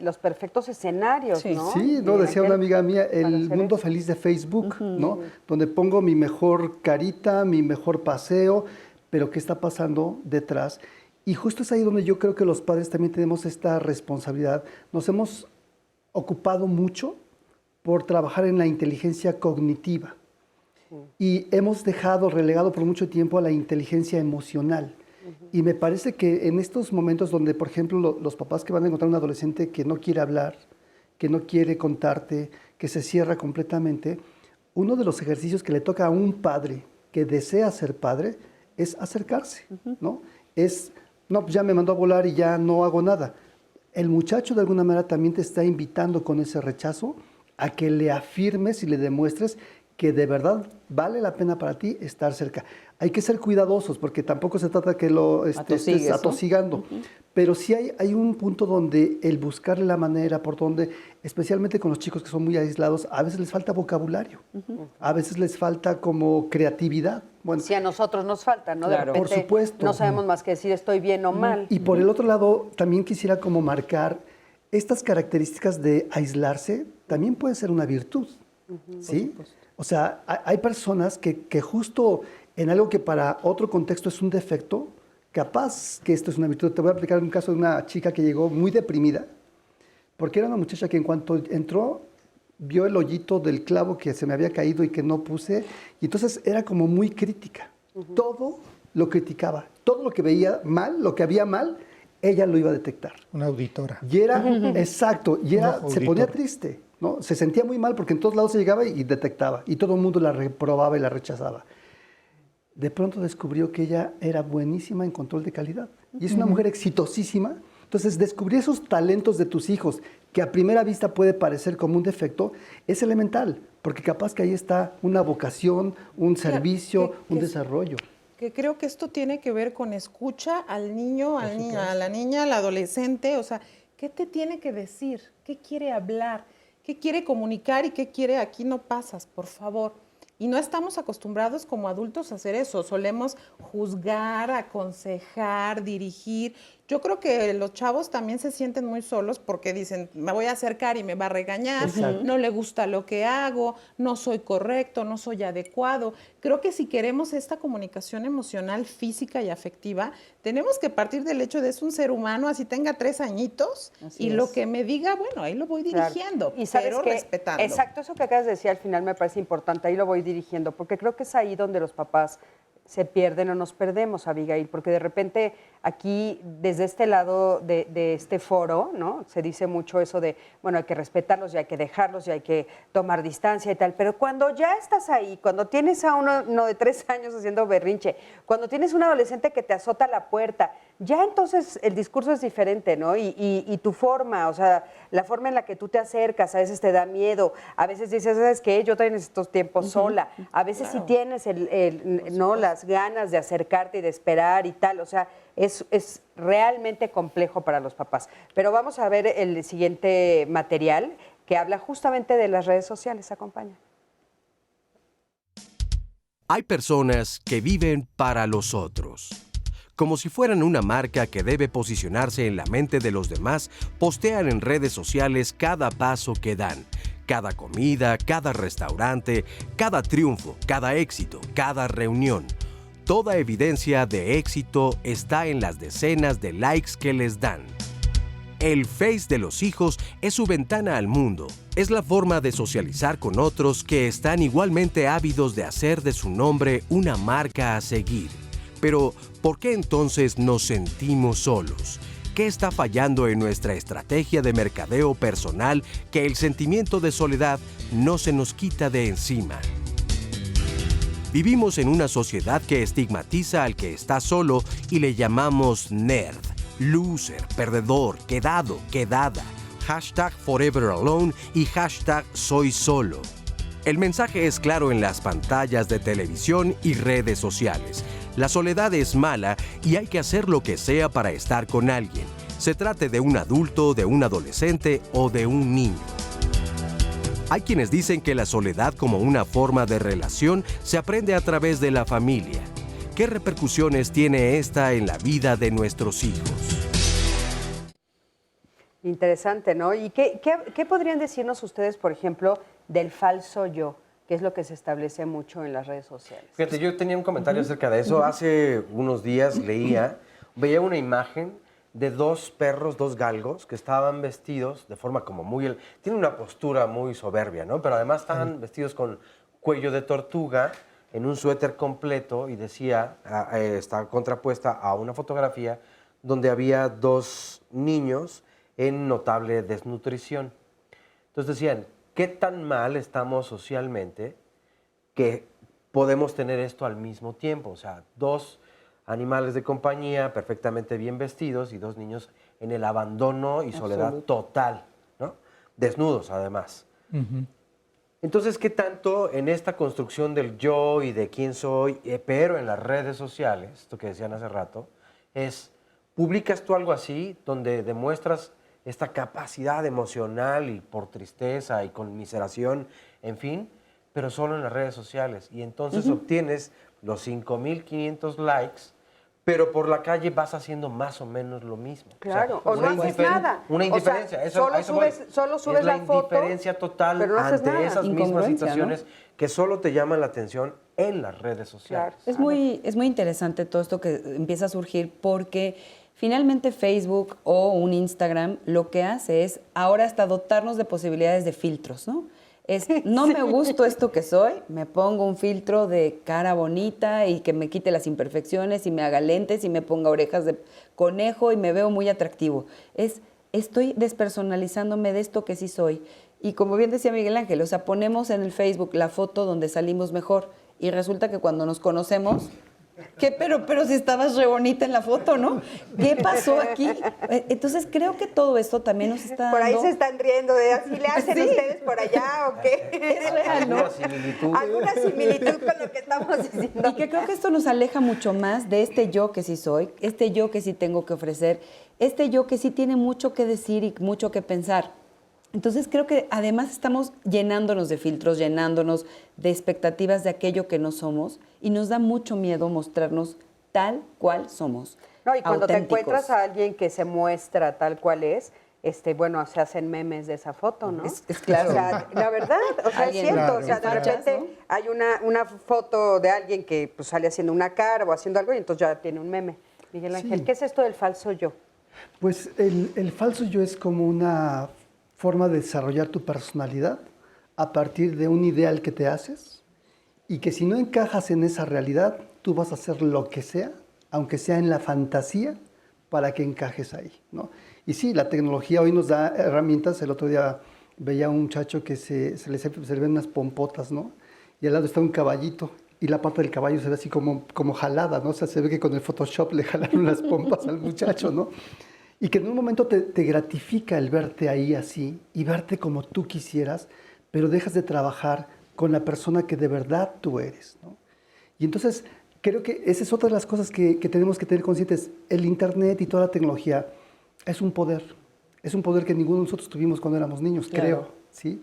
los perfectos escenarios, ¿no? Sí, ¿no? Decía una amiga mía, el mundo feliz de Facebook, ¿no? Donde pongo mi mejor carita, mi mejor paseo, pero ¿qué está pasando detrás? Y justo es ahí donde yo creo que los padres también tenemos esta responsabilidad. Nos hemos ocupado mucho por trabajar en la inteligencia cognitiva y hemos relegado por mucho tiempo a la inteligencia emocional. Y me parece que en estos momentos donde, por ejemplo, los papás que van a encontrar un adolescente que no quiere hablar, que no quiere contarte, que se cierra completamente, uno de los ejercicios que le toca a un padre que desea ser padre es acercarse, ¿no? No, pues ya me mandó a volar y ya no hago nada. El muchacho de alguna manera también te está invitando con ese rechazo a que le afirmes y le demuestres que de verdad vale la pena para ti estar cerca. Hay que ser cuidadosos porque tampoco se trata que lo estés atosigando, pero sí hay un punto donde el buscarle la manera por donde, especialmente con los chicos que son muy aislados, a veces les falta vocabulario, a veces les falta como creatividad. Bueno, sí, a nosotros nos falta, ¿no? Claro. De repente, por supuesto. no sabemos más que decir estoy bien o mal. Y por el otro lado, también quisiera como marcar estas características de aislarse también pueden ser una virtud, ¿sí? O sea, hay personas que justo en algo que para otro contexto es un defecto, capaz que esto es una virtud. Te voy a explicar un caso de una chica que llegó muy deprimida, porque era una muchacha que en cuanto entró, vio el hoyito del clavo que se me había caído y que no puse, y entonces era como muy crítica. Todo lo criticaba, todo lo que veía mal, lo que había mal, ella lo iba a detectar. Una auditora. Y era, exacto, y era, se ponía triste, ¿no? Se sentía muy mal porque en todos lados se llegaba y detectaba, y todo el mundo la reprobaba y la rechazaba. De pronto descubrió que ella era buenísima en control de calidad, y es una mujer exitosísima. Entonces, descubrir esos talentos de tus hijos, que a primera vista puede parecer como un defecto, es elemental, porque capaz que ahí está una vocación, un servicio, un desarrollo. Que creo que esto tiene que ver con escucha al niño, a la niña, al adolescente. O sea, ¿qué te tiene que decir? ¿Qué quiere hablar? ¿Qué quiere comunicar y qué quiere? Aquí no pasas, por favor. Y no estamos acostumbrados como adultos a hacer eso. Solemos juzgar, aconsejar, dirigir. Yo creo que los chavos también se sienten muy solos porque dicen, me voy a acercar y me va a regañar, no le gusta lo que hago, no soy correcto, no soy adecuado. Creo que si queremos esta comunicación emocional, física y afectiva, tenemos que partir del hecho de es un ser humano, así tenga 3 añitos, y lo que me diga, bueno, ahí lo voy dirigiendo, y sabes pero que, respetando. Exacto, eso que acabas de decir al final me parece importante, ahí lo voy dirigiendo, porque creo que es ahí donde los papás se pierden o nos perdemos, Abigail, porque de repente aquí, desde este lado de este foro, ¿no? Se dice mucho eso de, bueno, hay que respetarlos y hay que dejarlos y hay que tomar distancia y tal, pero cuando ya estás ahí, cuando tienes a uno de 3 años haciendo berrinche, cuando tienes un adolescente que te azota la puerta, ya entonces el discurso es diferente, ¿no? Y tu forma, o sea, la forma en la que tú te acercas, a veces te da miedo, a veces dices, ¿sabes qué? Yo también necesito tiempo sola, a veces sí tienes ¿no? las ganas de acercarte y de esperar y tal, o sea, es realmente complejo para los papás. Pero vamos a ver el siguiente material que habla justamente de las redes sociales. Acompaña. Hay personas que viven para los otros. Como si fueran una marca que debe posicionarse en la mente de los demás, postean en redes sociales cada paso que dan, cada comida, cada restaurante, cada triunfo, cada éxito, cada reunión. Toda evidencia de éxito está en las decenas de likes que les dan. El Face de los hijos es su ventana al mundo. Es la forma de socializar con otros que están igualmente ávidos de hacer de su nombre una marca a seguir. Pero, ¿por qué entonces nos sentimos solos? ¿Qué está fallando en nuestra estrategia de mercadeo personal que el sentimiento de soledad no se nos quita de encima? Vivimos en una sociedad que estigmatiza al que está solo y le llamamos nerd, loser, perdedor, quedado, quedada, hashtag forever alone y hashtag soy solo. El mensaje es claro en las pantallas de televisión y redes sociales. La soledad es mala y hay que hacer lo que sea para estar con alguien. Se trate de un adulto, de un adolescente o de un niño. Hay quienes dicen que la soledad como una forma de relación se aprende a través de la familia. ¿Qué repercusiones tiene esta en la vida de nuestros hijos? Interesante, ¿no? ¿Y qué podrían decirnos ustedes, por ejemplo, del falso yo, que es lo que se establece mucho en las redes sociales? Fíjate, yo tenía un comentario acerca de eso. Hace unos días veía una imagen de 2 perros, 2 galgos, que estaban vestidos de forma como muy... Tienen una postura muy soberbia, ¿no? Pero además estaban vestidos con cuello de tortuga, en un suéter completo, y decía, está contrapuesta a una fotografía donde había 2 niños en notable desnutrición. Entonces decían, ¿qué tan mal estamos socialmente que podemos tener esto al mismo tiempo? O sea, 2 animales de compañía perfectamente bien vestidos y 2 niños en el abandono y soledad total, ¿no? Desnudos, además. Entonces, ¿qué tanto en esta construcción del yo y de quién soy, pero en las redes sociales, esto que decían hace rato, es, publicas tú algo así donde demuestras esta capacidad emocional y por tristeza y conmiseración, en fin, pero solo en las redes sociales. Y entonces obtienes los 5,500 likes, pero por la calle vas haciendo más o menos lo mismo. Claro, o no haces nada. Una indiferencia. Solo subes la foto. Es la indiferencia total pero no haces ante nada. esas mismas situaciones, ¿no? que solo te llaman la atención en las redes sociales. Claro. Es muy interesante todo esto que empieza a surgir porque finalmente Facebook o un Instagram lo que hace es ahora hasta dotarnos de posibilidades de filtros, ¿no? No me gusta esto que soy, me pongo un filtro de cara bonita y que me quite las imperfecciones y me haga lentes y me ponga orejas de conejo y me veo muy atractivo. Estoy despersonalizándome de esto que sí soy. Y como bien decía Miguel Ángel, o sea, ponemos en el Facebook la foto donde salimos mejor y resulta que cuando nos conocemos... ¿Qué? Pero si estabas re bonita en la foto, ¿no? ¿Qué pasó aquí? Entonces creo que todo esto también nos está dando... Por ahí se están riendo de así le hacen ustedes por allá o qué. Es real, ¿no? Alguna similitud con lo que estamos diciendo. Y que creo que esto nos aleja mucho más de este yo que sí soy, este yo que sí tengo que ofrecer, este yo que sí tiene mucho que decir y mucho que pensar. Entonces creo que además estamos llenándonos de filtros, llenándonos de expectativas de aquello que no somos y nos da mucho miedo mostrarnos tal cual somos. No, y cuando te encuentras a alguien que se muestra tal cual es, bueno, se hacen memes de esa foto, ¿no? Es claro. O sea, la verdad, o sea, es cierto. Claro, o sea, de repente hay una foto de alguien que pues, sale haciendo una cara o haciendo algo y entonces ya tiene un meme. Miguel Ángel, Sí. ¿qué es esto del falso yo? Pues el falso yo es como una forma de desarrollar tu personalidad a partir de un ideal que te haces y que si no encajas en esa realidad, tú vas a hacer lo que sea, aunque sea en la fantasía, para que encajes ahí, ¿no? Y sí, la tecnología hoy nos da herramientas. El otro día veía a un muchacho que se le ven unas pompotas, ¿no? Y al lado está un caballito y la parte del caballo se ve así como jalada, ¿no? O sea, se ve que con el Photoshop le jalaron las pompas al muchacho, ¿no? Y que en un momento te gratifica el verte ahí así y verte como tú quisieras, pero dejas de trabajar con la persona que de verdad tú eres, ¿no? Y entonces creo que esa es otra de las cosas que tenemos que tener conscientes. El Internet y toda la tecnología es un poder que ninguno de nosotros tuvimos cuando éramos niños, Claro. creo, ¿sí?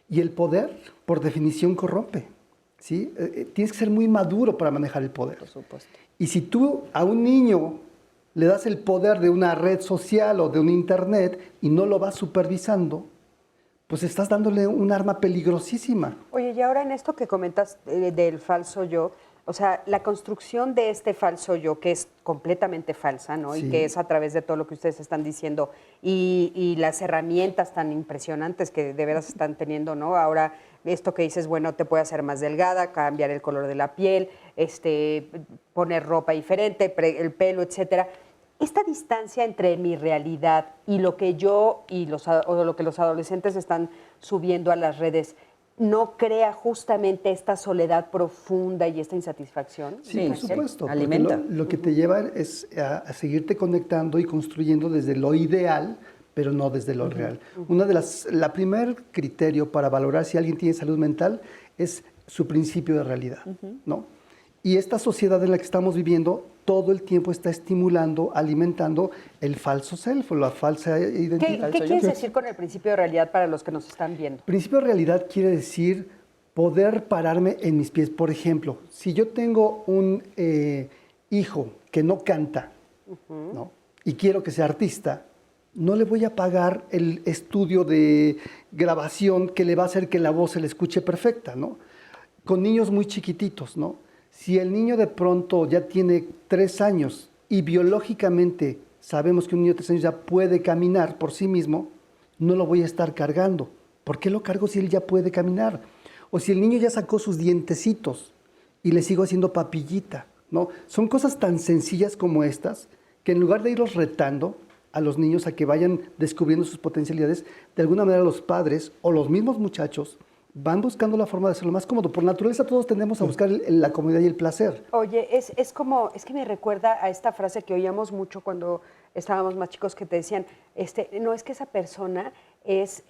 Y el poder, por definición, corrompe, ¿sí? Tienes que ser muy maduro para manejar el poder. Por supuesto. Y si tú a un niño le das el poder de una red social o de un Internet y no lo vas supervisando, pues estás dándole un arma peligrosísima. Oye, y ahora en esto que comentas del falso yo, o sea, la construcción de este falso yo, que es completamente falsa, ¿no? Sí. Y que es a través de todo lo que ustedes están diciendo y las herramientas tan impresionantes que de veras están teniendo, ¿no? Ahora, esto que dices, bueno, te puede hacer más delgada, cambiar el color de la piel, poner ropa diferente, el pelo, etcétera. Esta distancia entre mi realidad y lo que yo o lo que los adolescentes están subiendo a las redes, ¿no crea justamente esta soledad profunda y esta insatisfacción? Sí, por supuesto. Alimenta. Lo que te lleva es a seguirte conectando y construyendo desde lo ideal, pero no desde lo real. La primer criterio para valorar si alguien tiene salud mental es su principio de realidad, ¿no? Y esta sociedad en la que estamos viviendo todo el tiempo está estimulando, alimentando el falso self, o la falsa identidad. ¿Qué quieres decir con el principio de realidad para los que nos están viendo? Principio de realidad quiere decir poder pararme en mis pies. Por ejemplo, si yo tengo un hijo que no canta, ¿no? Y quiero que sea artista, no le voy a pagar el estudio de grabación que le va a hacer que la voz se le escuche perfecta, ¿no? Con niños muy chiquititos, ¿no? Si el niño de pronto ya tiene 3 años y biológicamente sabemos que un niño de 3 años ya puede caminar por sí mismo, no lo voy a estar cargando. ¿Por qué lo cargo si él ya puede caminar? O si el niño ya sacó sus dientecitos y le sigo haciendo papillita, ¿no? Son cosas tan sencillas como estas que en lugar de irlos retando a los niños a que vayan descubriendo sus potencialidades, de alguna manera los padres o los mismos muchachos van buscando la forma de hacerlo más cómodo. Por naturaleza todos tendemos a buscar la comodidad y el placer. Oye, es que me recuerda a esta frase que oíamos mucho cuando estábamos más chicos, que te decían, no, es que esa persona es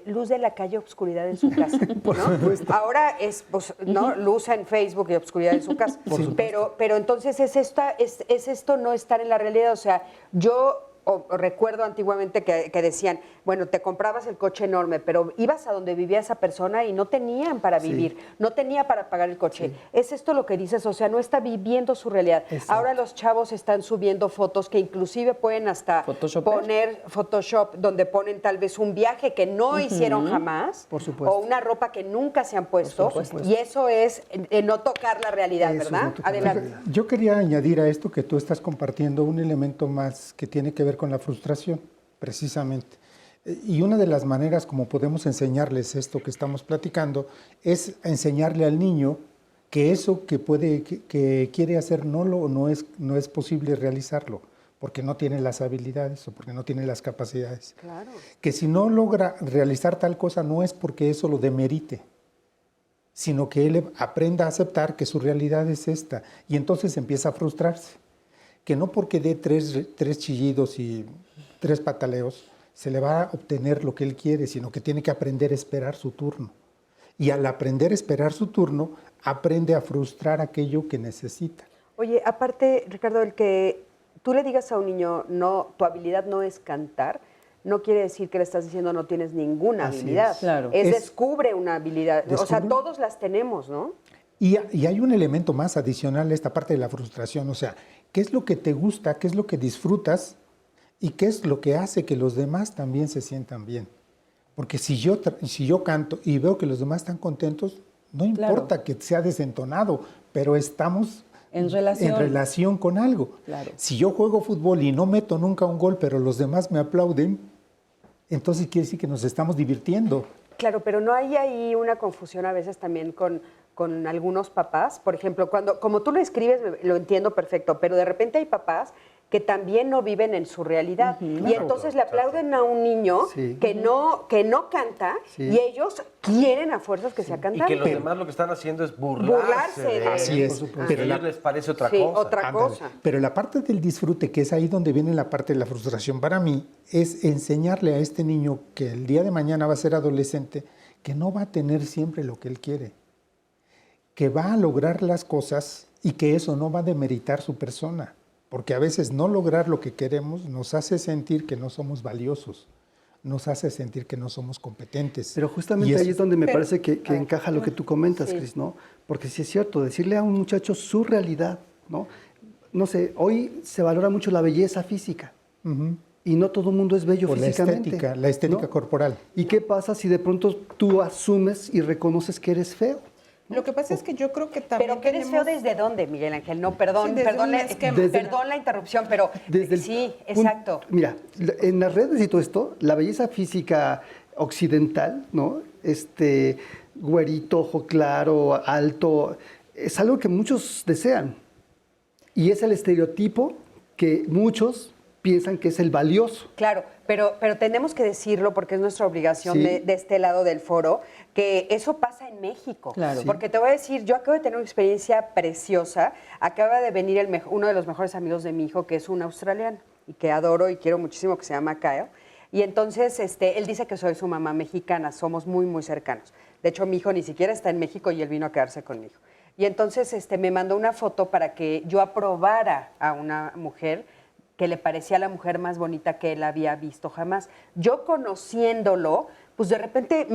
luz de la calle, obscuridad en su casa. Por supuesto. Ahora es, pues, ¿no? Luz en Facebook y obscuridad en su casa. Pero entonces es esto no estar en la realidad. O sea, yo recuerdo antiguamente que decían, bueno, te comprabas el coche enorme, pero ibas a donde vivía esa persona y no tenían para vivir, no tenía para pagar el coche. Es esto lo que dices, o sea, no está viviendo su realidad. Exacto. Ahora los chavos están subiendo fotos que inclusive pueden hasta poner Photoshop, donde ponen tal vez un viaje que no hicieron jamás, Por supuesto. o una ropa que nunca se han puesto, y eso es no tocar la realidad, Eso ¿verdad? es no tocar la Adelante. realidad. Yo quería añadir a esto que tú estás compartiendo un elemento más que tiene que ver con la frustración, precisamente. Y una de las maneras como podemos enseñarles esto que estamos platicando es enseñarle al niño que eso que quiere hacer no es posible realizarlo, porque no tiene las habilidades o porque no tiene las capacidades. Claro. Que si no logra realizar tal cosa no es porque eso lo demerite, sino que él aprenda a aceptar que su realidad es esta y entonces empieza a frustrarse. Que no porque dé tres chillidos y 3 pataleos se le va a obtener lo que él quiere, sino que tiene que aprender a esperar su turno. Y al aprender a esperar su turno, aprende a frustrar aquello que necesita. Oye, aparte, Ricardo, el que tú le digas a un niño, no, tu habilidad no es cantar, no quiere decir que le estás diciendo no tienes ninguna habilidad. Claro. Descubre una habilidad. O sea, todos las tenemos, ¿no? Y hay un elemento más adicional a esta parte de la frustración, o sea, ¿qué es lo que te gusta, qué es lo que disfrutas y qué es lo que hace que los demás también se sientan bien? Porque si yo canto y veo que los demás están contentos, no importa que sea desentonado, pero estamos en relación con algo. Claro. Si yo juego fútbol y no meto nunca un gol, pero los demás me aplauden, entonces quiere decir que nos estamos divirtiendo. Claro, pero no hay ahí una confusión a veces también con algunos papás. Por ejemplo, como tú lo escribes, lo entiendo perfecto, pero de repente hay papás que también no viven en su realidad. Y entonces le aplauden a un niño que no canta y ellos quieren a fuerzas que sea cantante. Y que los demás lo que están haciendo es burlarse de él. Así es. Pero a ellos les parece otra cosa. Otra cosa. Pero la parte del disfrute, que es ahí donde viene la parte de la frustración para mí, es enseñarle a este niño que el día de mañana va a ser adolescente, que no va a tener siempre lo que él quiere, que va a lograr las cosas y que eso no va a demeritar su persona. Porque a veces no lograr lo que queremos nos hace sentir que no somos valiosos, nos hace sentir que no somos competentes. Pero justamente ahí es donde me parece que encaja lo que tú comentas, Cris, ¿no? Porque sí es cierto, decirle a un muchacho su realidad, ¿no? No sé, hoy se valora mucho la belleza física. Y no todo el mundo es bello físicamente. La estética corporal. ¿Y qué pasa si de pronto tú asumes y reconoces que eres feo? Lo que pasa es que yo creo que también. ¿Pero que eres feo desde dónde, Miguel Ángel? No, perdón la interrupción, pero sí, exacto. Mira, en las redes y todo esto, la belleza física occidental, ¿no? Güerito, ojo claro, alto, es algo que muchos desean. Y es el estereotipo que muchos piensan que es el valioso. Claro, pero tenemos que decirlo porque es nuestra obligación de este lado del foro, que eso pasa en México. Claro. Porque te voy a decir, yo acabo de tener una experiencia preciosa. Acaba de venir uno de los mejores amigos de mi hijo, que es un australiano y que adoro y quiero muchísimo, que se llama Kyle. Y entonces él dice que soy su mamá mexicana, somos muy, muy cercanos. De hecho, mi hijo ni siquiera está en México y él vino a quedarse conmigo. Y entonces me mandó una foto para que yo aprobara a una mujer que le parecía la mujer más bonita que él había visto jamás. Yo conociéndolo, pues de repente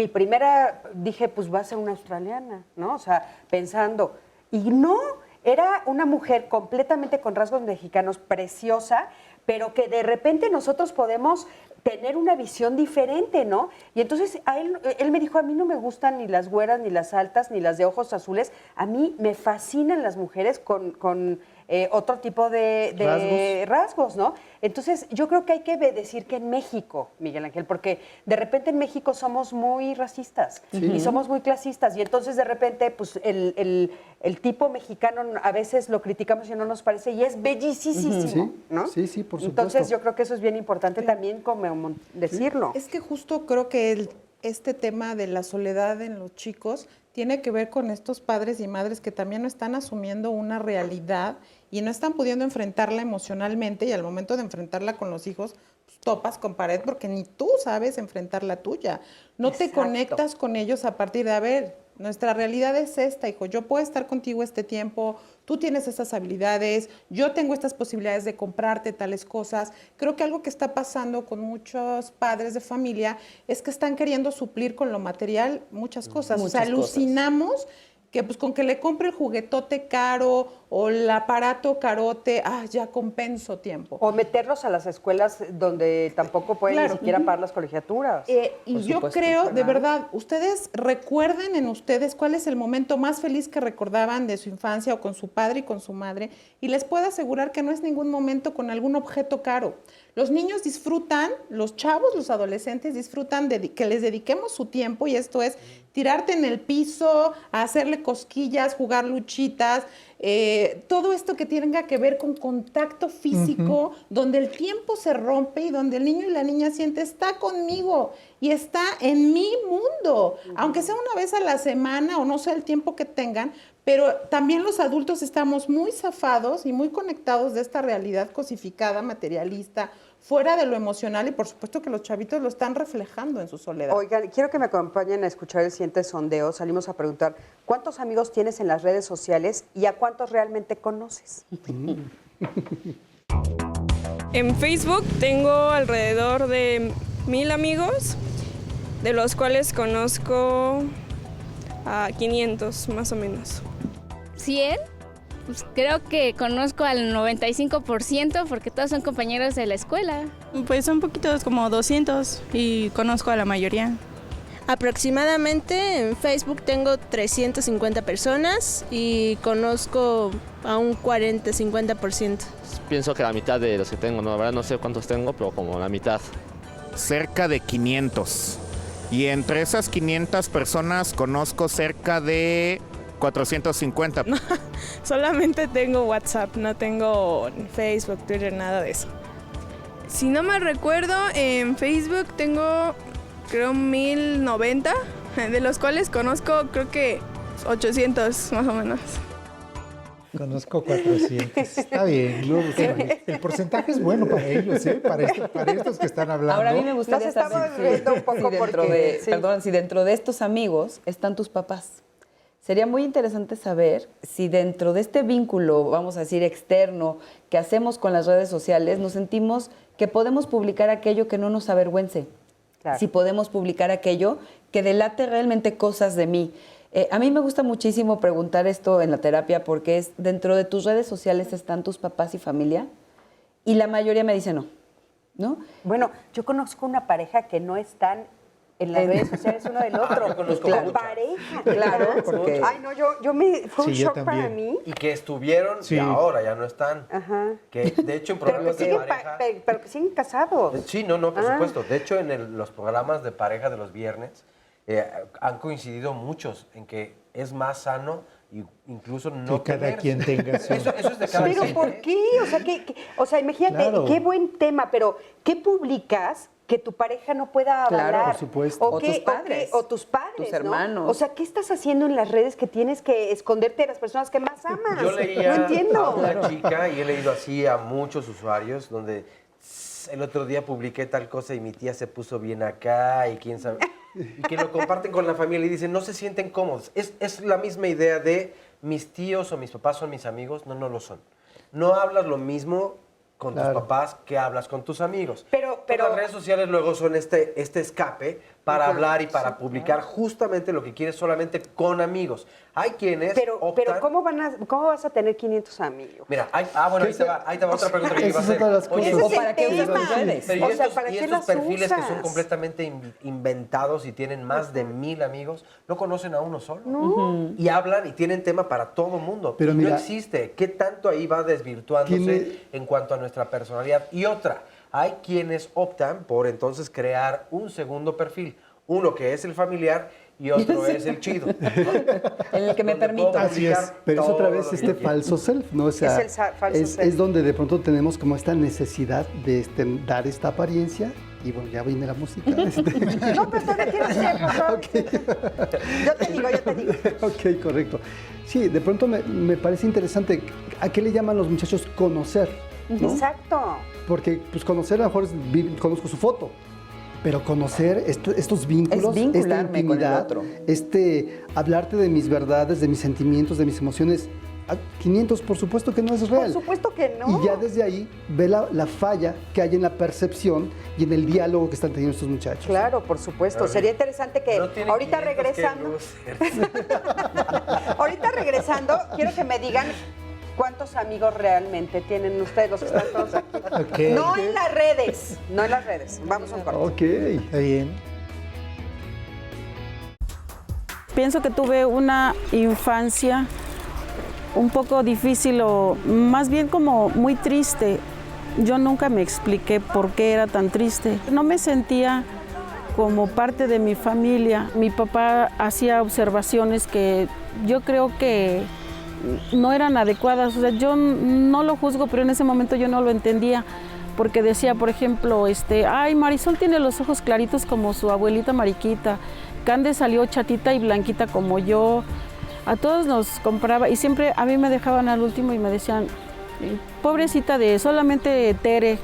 dije, pues va a ser una australiana, ¿no? O sea, pensando. Y no, era una mujer completamente con rasgos mexicanos, preciosa, pero que de repente nosotros podemos tener una visión diferente, ¿no? Y entonces él me dijo, a mí no me gustan ni las güeras, ni las altas, ni las de ojos azules. A mí me fascinan las mujeres con otro tipo de rasgos, ¿no? Entonces, yo creo que hay que decir que en México, Miguel Ángel, porque de repente en México somos muy racistas y somos muy clasistas, y entonces de repente, pues, el tipo mexicano a veces lo criticamos y no nos parece, y es bellísimo, ¿no? Sí, por supuesto. Entonces, yo creo que eso es bien importante también como decirlo. Es que justo creo que este tema de la soledad en los chicos tiene que ver con estos padres y madres que también no están asumiendo una realidad y no están pudiendo enfrentarla emocionalmente, y al momento de enfrentarla con los hijos, pues, topas con pared porque ni tú sabes enfrentar la tuya. No te conectas con ellos a partir de, a ver, Nuestra realidad es esta, hijo. Yo puedo estar contigo este tiempo, tú tienes estas habilidades, yo tengo estas posibilidades de comprarte tales cosas. Creo que algo que está pasando con muchos padres de familia es que están queriendo suplir con lo material muchas cosas. O sea, alucinamos que pues con que le compre el juguetote caro o el aparato carote, ya compenso tiempo. O meterlos a las escuelas donde tampoco pueden ni siquiera pagar las colegiaturas. Y yo creo, de verdad, ustedes recuerden en ustedes cuál es el momento más feliz que recordaban de su infancia o con su padre y con su madre, y les puedo asegurar que no es ningún momento con algún objeto caro. Los niños disfrutan, los chavos, los adolescentes disfrutan de que les dediquemos su tiempo, y esto es tirarte en el piso, hacerle cosquillas, jugar luchitas, todo esto que tenga que ver con contacto físico, donde el tiempo se rompe y donde el niño y la niña siente, está conmigo y está en mi mundo, aunque sea una vez a la semana o no sea el tiempo que tengan, pero también los adultos estamos muy zafados y muy conectados de esta realidad cosificada, materialista, fuera de lo emocional, y por supuesto que los chavitos lo están reflejando en su soledad. Oigan, quiero que me acompañen a escuchar el siguiente sondeo. Salimos a preguntar, ¿cuántos amigos tienes en las redes sociales y a cuántos realmente conoces? En Facebook tengo alrededor de 1000 amigos, de los cuales conozco a 500 más o menos. 100, pues creo que conozco al 95% porque todos son compañeros de la escuela. Pues son poquitos, como 200, y conozco a la mayoría. Aproximadamente en Facebook tengo 350 personas y conozco a un 40-50%. Pienso que la mitad de los que tengo, no, la verdad no sé cuántos tengo, pero como la mitad. Cerca de 500. Y entre esas 500 personas conozco cerca de 450. Solamente tengo WhatsApp, no tengo Facebook, Twitter, nada de eso. Si no me recuerdo, en Facebook tengo creo 1090, de los cuales conozco creo que 800 más o menos. Conozco 400, está bien. No, el porcentaje es bueno para ellos, para estos que están hablando. Ahora a mí me gustaría saber si dentro de estos amigos están tus papás. Sería muy interesante saber si dentro de este vínculo, vamos a decir, externo, que hacemos con las redes sociales, nos sentimos que podemos publicar aquello que no nos avergüence. Claro. Si podemos publicar aquello que delate realmente cosas de mí. A mí me gusta muchísimo preguntar esto en la terapia porque es, dentro de tus redes sociales están tus papás y familia, y la mayoría me dice no. Bueno, yo conozco una pareja que no están en las redes sociales uno del otro. Yo conozco la pareja. Claro, porque... Ay, no, fue un shock para mí. Y que estuvieron y ahora ya no están. Ajá. Que de hecho en programas de pareja... Pero que siguen casados. Sí, no, por supuesto. De hecho en los programas de pareja de los viernes han coincidido muchos en que es más sano y incluso no que cada quien tenga su... Eso es de cada quien. ¿Pero por qué? O sea, imagínate, qué buen tema, pero ¿qué publicas que tu pareja no pueda avalar? Claro, por supuesto. O tus padres. O tus padres, tus hermanos. ¿no? O sea, ¿qué estás haciendo en las redes que tienes que esconderte de las personas que más amas? Yo leía no entiendo. a una chica, y he leído así a muchos usuarios, donde el otro día publiqué tal cosa y mi tía se puso bien acá y quién sabe... Y que lo comparten con la familia y dicen, no se sienten cómodos. Es la misma idea de mis tíos o mis papás son mis amigos. No lo son. No hablas lo mismo con tus papás que hablas con tus amigos. Pero las redes sociales luego son este escape para hablar y para publicar justamente lo que quieres solamente con amigos. Hay quienes optan... Pero ¿cómo vas a tener 500 amigos? Mira, bueno, ahí te va otra pregunta que yo iba a hacer. Oye, ¿o para qué usas redes? Pero estos perfiles que son completamente inventados y tienen más de 1000 amigos, no conocen a uno solo. No. Y hablan y tienen tema para todo mundo. Pero mira, no existe. ¿Qué tanto ahí va desvirtuándose en cuanto a nuestra personalidad? Y otra, hay quienes optan por entonces crear un segundo perfil. Uno que es el familiar y otro es el chido, ¿no? En el que me permito. Así es, pero es otra vez falso self, ¿no? O sea, es el falso self. Es donde de pronto tenemos como esta necesidad de dar esta apariencia. Y bueno, ya viene la música. No, pero todavía tienes tiempo, ¿no? Okay. Yo te digo. Ok, correcto. Sí, de pronto me parece interesante. ¿A qué le llaman los muchachos conocer? ¿no? Exacto. Porque pues conocer a lo mejor conozco su foto. pero conocer estos vínculos, es vincularme esta intimidad, con el otro. Hablarte de mis verdades, de mis sentimientos, de mis emociones, 500 por supuesto que no es real. Por supuesto que no. Y ya desde ahí ve la falla que hay en la percepción y en el diálogo que están teniendo estos muchachos. Claro, por supuesto. Sería interesante que ahorita regresando... ahorita regresando, quiero que me digan cuántos amigos realmente tienen ustedes, los que están todos aquí. Okay. No en las redes, no en las redes. Vamos a un corte. Ok. Está bien. Pienso que tuve una infancia un poco difícil o más bien como muy triste. Yo nunca me expliqué por qué era tan triste. No me sentía como parte de mi familia. Mi papá hacía observaciones que yo creo que no eran adecuadas. O sea, yo no lo juzgo, pero en ese momento yo no lo entendía. Porque decía, por ejemplo, ay, Marisol tiene los ojos claritos como su abuelita Mariquita. Cande salió chatita y blanquita como yo. A todos nos compraba y siempre a mí me dejaban al último y me decían, pobrecita de solamente Tere,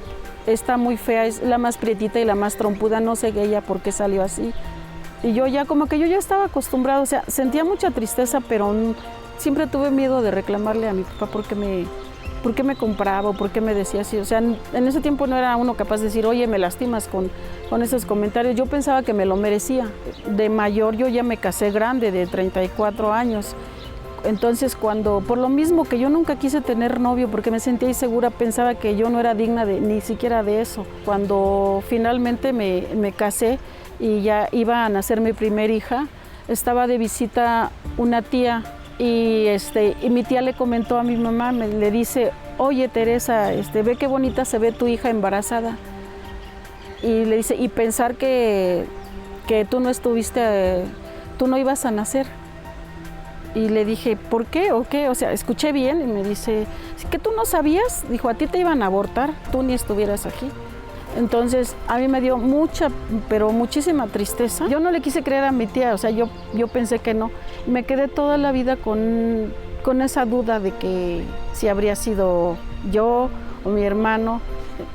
está muy fea, es la más prietita y la más trompuda, no sé ella por qué salió así. Y yo ya como que yo ya estaba acostumbrada, o sea, sentía mucha tristeza, pero siempre tuve miedo de reclamarle a mi papá por qué me compraba o por qué me decía así. O sea, en ese tiempo no era uno capaz de decir, oye, me lastimas con esos comentarios. Yo pensaba que me lo merecía. De mayor yo ya me casé grande, de 34 años. Entonces por lo mismo que yo nunca quise tener novio porque me sentía insegura, pensaba que yo no era digna ni siquiera de eso. Cuando finalmente me casé y ya iba a nacer mi primer hija, estaba de visita una tía y mi tía le comentó a mi mamá, le dice, oye Teresa, ve qué bonita se ve tu hija embarazada. Y le dice, y pensar que tú no estuviste, tú no ibas a nacer. Y le dije, ¿por qué o qué? O sea, escuché bien y me dice, ¿que tú no sabías? Dijo, a ti te iban a abortar, tú ni estuvieras aquí. Entonces, a mí me dio pero muchísima tristeza. Yo no le quise creer a mi tía, o sea, yo pensé que no. Me quedé toda la vida con esa duda de que si habría sido yo o mi hermano.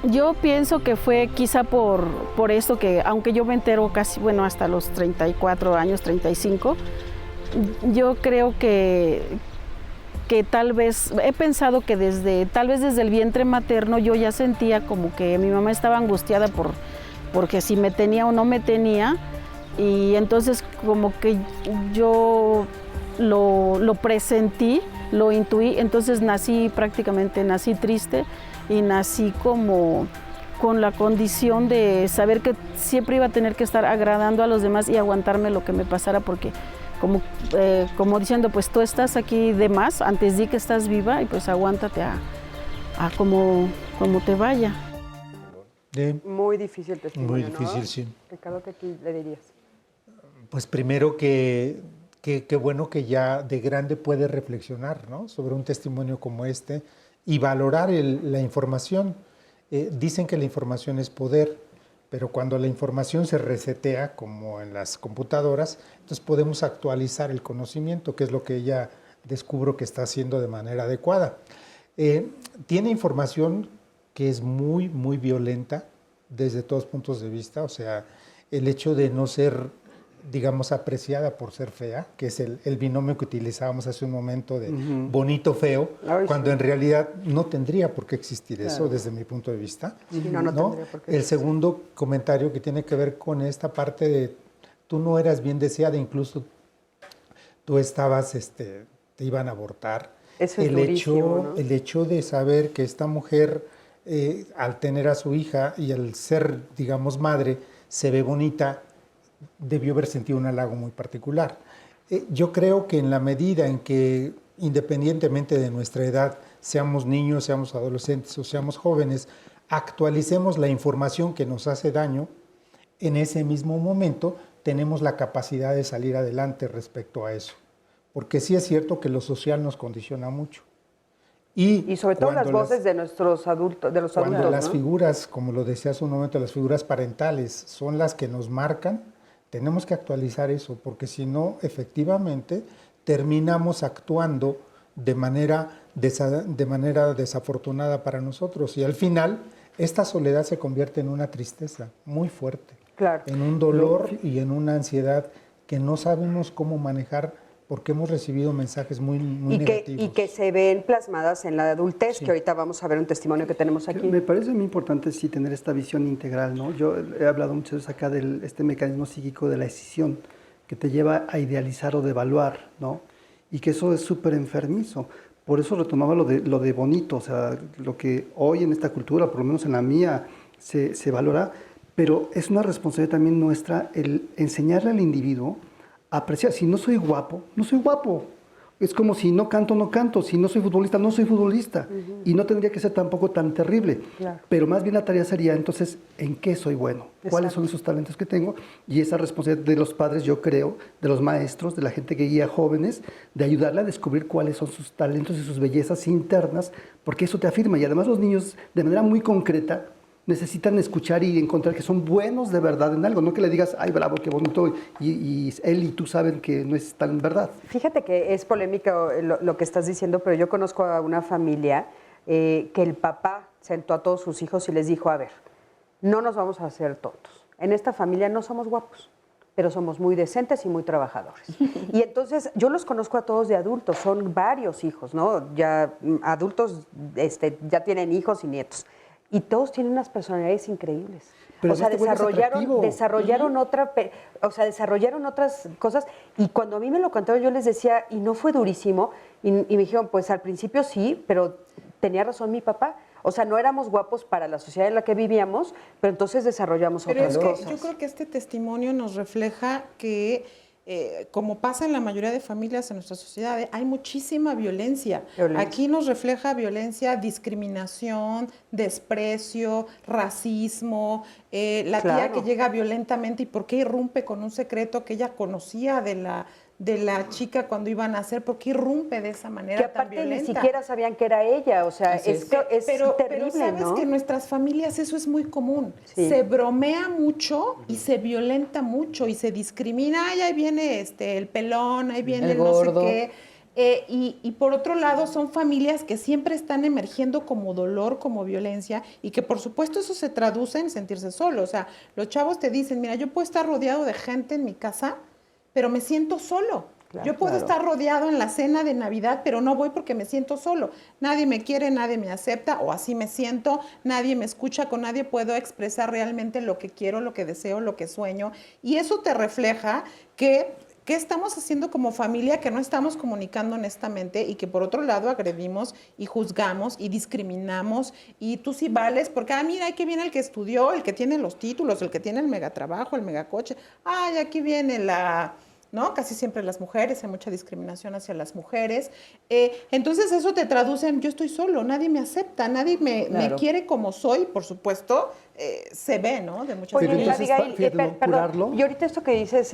Yo pienso que fue quizá por eso que, aunque yo me entero casi, hasta los 34 años, 35, yo creo que tal vez, he pensado que tal vez desde el vientre materno yo ya sentía como que mi mamá estaba angustiada porque si me tenía o no me tenía, y entonces como que yo lo presentí, lo intuí, entonces nací triste y nací como con la condición de saber que siempre iba a tener que estar agradando a los demás y aguantarme lo que me pasara porque como diciendo, pues tú estás aquí de más, antes di que estás viva y pues aguántate a como te vaya. Muy difícil testimonio, muy difícil, ¿no? sí. Ricardo, ¿qué le dirías? Pues primero que bueno que ya de grande puede reflexionar, ¿no?, sobre un testimonio como este y valorar la información. Dicen que la información es poder, pero cuando la información se resetea, como en las computadoras, entonces podemos actualizar el conocimiento, que es lo que ella descubro que está haciendo de manera adecuada. Tiene información que es muy, muy violenta desde todos puntos de vista, o sea, el hecho de no ser, digamos, apreciada por ser fea, que es el binomio que utilizábamos hace un momento de bonito-feo, cuando en realidad no tendría por qué existir eso desde mi punto de vista. Sí, no tendría por qué. El segundo comentario que tiene que ver con esta parte de tú no eras bien deseada, incluso tú estabas, te iban a abortar. Eso es durísimo, ¿no? El hecho de saber que esta mujer, al tener a su hija y al ser, digamos, madre, se ve bonita, debió haber sentido un halago muy particular. Yo creo que en la medida en que, independientemente de nuestra edad, seamos niños, seamos adolescentes o seamos jóvenes, actualicemos la información que nos hace daño, en ese mismo momento tenemos la capacidad de salir adelante respecto a eso. Porque sí es cierto que lo social nos condiciona mucho. Y sobre todo las voces de nuestros adultos, de los adultos, cuando las ¿no? figuras, como lo decía hace un momento, las figuras parentales son las que nos marcan, tenemos que actualizar eso, porque si no, efectivamente, terminamos actuando de manera desafortunada para nosotros. Y al final, esta soledad se convierte en una tristeza muy fuerte. en un dolor y en una ansiedad que no sabemos cómo manejar porque hemos recibido mensajes muy negativos. Y que se ven plasmadas en la adultez, que ahorita vamos a ver un testimonio que tenemos aquí. Me parece muy importante sí tener esta visión integral, ¿no? Yo he hablado muchas veces acá de este mecanismo psíquico de la escisión que te lleva a idealizar o devaluar, ¿no? Y que eso es súper enfermizo. Por eso retomaba lo de bonito, o sea, lo que hoy en esta cultura, por lo menos en la mía, se valora, pero es una responsabilidad también nuestra el enseñarle al individuo a apreciar. Si no soy guapo, no soy guapo. Es como si no canto, no canto. Si no soy futbolista, no soy futbolista. Y no tendría que ser tampoco tan terrible. Claro. Pero más bien la tarea sería, entonces, ¿en qué soy bueno? ¿Cuáles son esos talentos que tengo? Y esa responsabilidad de los padres, yo creo, de los maestros, de la gente que guía jóvenes, de ayudarle a descubrir cuáles son sus talentos y sus bellezas internas, porque eso te afirma. Y además los niños, de manera muy concreta, necesitan escuchar y encontrar que son buenos de verdad en algo, no que le digas, ay, bravo, qué bonito, y él y tú saben que no es tan verdad. Fíjate que es polémico lo que estás diciendo, pero yo conozco a una familia que el papá sentó a todos sus hijos y les dijo, a ver, no nos vamos a hacer tontos. En esta familia no somos guapos, pero somos muy decentes y muy trabajadores. Y entonces yo los conozco a todos de adultos, son varios hijos, ¿no? Ya adultos ya tienen hijos y nietos. Y todos tienen unas personalidades increíbles. Pero o sea, desarrollaron otras cosas. Y cuando a mí me lo contaron, yo les decía, ¿y no fue durísimo? Y me dijeron, pues al principio sí, pero tenía razón mi papá. O sea, no éramos guapos para la sociedad en la que vivíamos, pero entonces desarrollamos otras cosas. Yo creo que este testimonio nos refleja que como pasa en la mayoría de familias en nuestra sociedad, hay muchísima violencia. Aquí nos refleja violencia, discriminación, desprecio, racismo, la tía que llega violentamente y por qué irrumpe con un secreto que ella conocía de la chica cuando iban a hacer, porque irrumpe de esa manera que aparte tan violenta. Ni siquiera sabían que era ella, o sea, es terrible, pero sabes, ¿no? Que en nuestras familias eso es muy común. Sí. Se bromea mucho y se violenta mucho y se discrimina. Ay, ahí viene el pelón, ahí viene el no sé qué. Y por otro lado son familias que siempre están emergiendo como dolor, como violencia, y que por supuesto eso se traduce en sentirse solo. O sea, los chavos te dicen, mira, yo puedo estar rodeado de gente en mi casa, pero me siento solo. Claro, yo puedo estar rodeado en la cena de Navidad, pero no voy porque me siento solo. Nadie me quiere, nadie me acepta, o así me siento, nadie me escucha, con nadie puedo expresar realmente lo que quiero, lo que deseo, lo que sueño. Y eso te refleja que ¿qué estamos haciendo como familia que no estamos comunicando honestamente y que por otro lado agredimos y juzgamos y discriminamos y tú sí vales porque, mira, aquí viene el que estudió, el que tiene los títulos, el que tiene el megatrabajo, el megacoche, aquí viene ¿no? Casi siempre las mujeres, hay mucha discriminación hacia las mujeres. Entonces eso te traduce en yo estoy solo, nadie me acepta, nadie me quiere como soy, por supuesto, se ve, ¿no? De muchas maneras. Perdón, y ahorita esto que dices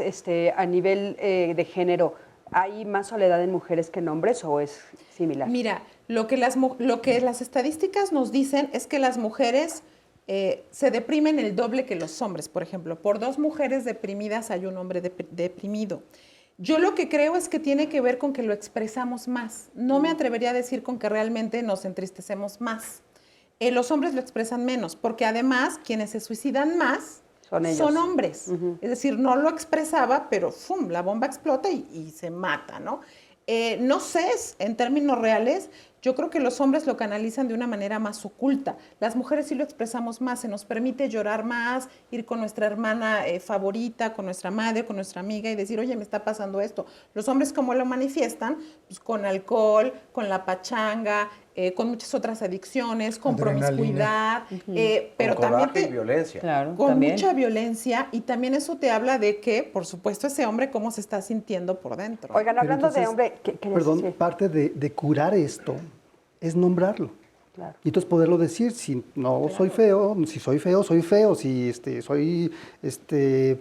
a nivel de género, ¿hay más soledad en mujeres que en hombres o es similar? Mira, lo que las estadísticas nos dicen es que las mujeres se deprimen el doble que los hombres. Por ejemplo, por 2 mujeres deprimidas hay un hombre deprimido. Yo lo que creo es que tiene que ver con que lo expresamos más. No me atrevería a decir con que realmente nos entristecemos más. Los hombres lo expresan menos, porque además quienes se suicidan más son hombres. Es decir, no lo expresaba, pero ¡fum!, la bomba explota y se mata, ¿no? No sé, en términos reales, yo creo que los hombres lo canalizan de una manera más oculta. Las mujeres sí lo expresamos más, se nos permite llorar más, ir con nuestra hermana favorita, con nuestra madre, con nuestra amiga y decir, oye, me está pasando esto. Los hombres, ¿cómo lo manifiestan? Pues con alcohol, con la pachanga, con muchas otras adicciones, con promiscuidad, pero con también y violencia. Claro, con también. Mucha violencia, y también eso te habla de que, por supuesto, ese hombre cómo se está sintiendo por dentro. Oigan, hablando entonces, de hombre... Perdón, parte de curar esto es nombrarlo. Claro. Y entonces poderlo decir, si no soy feo, si soy feo, soy feo, si soy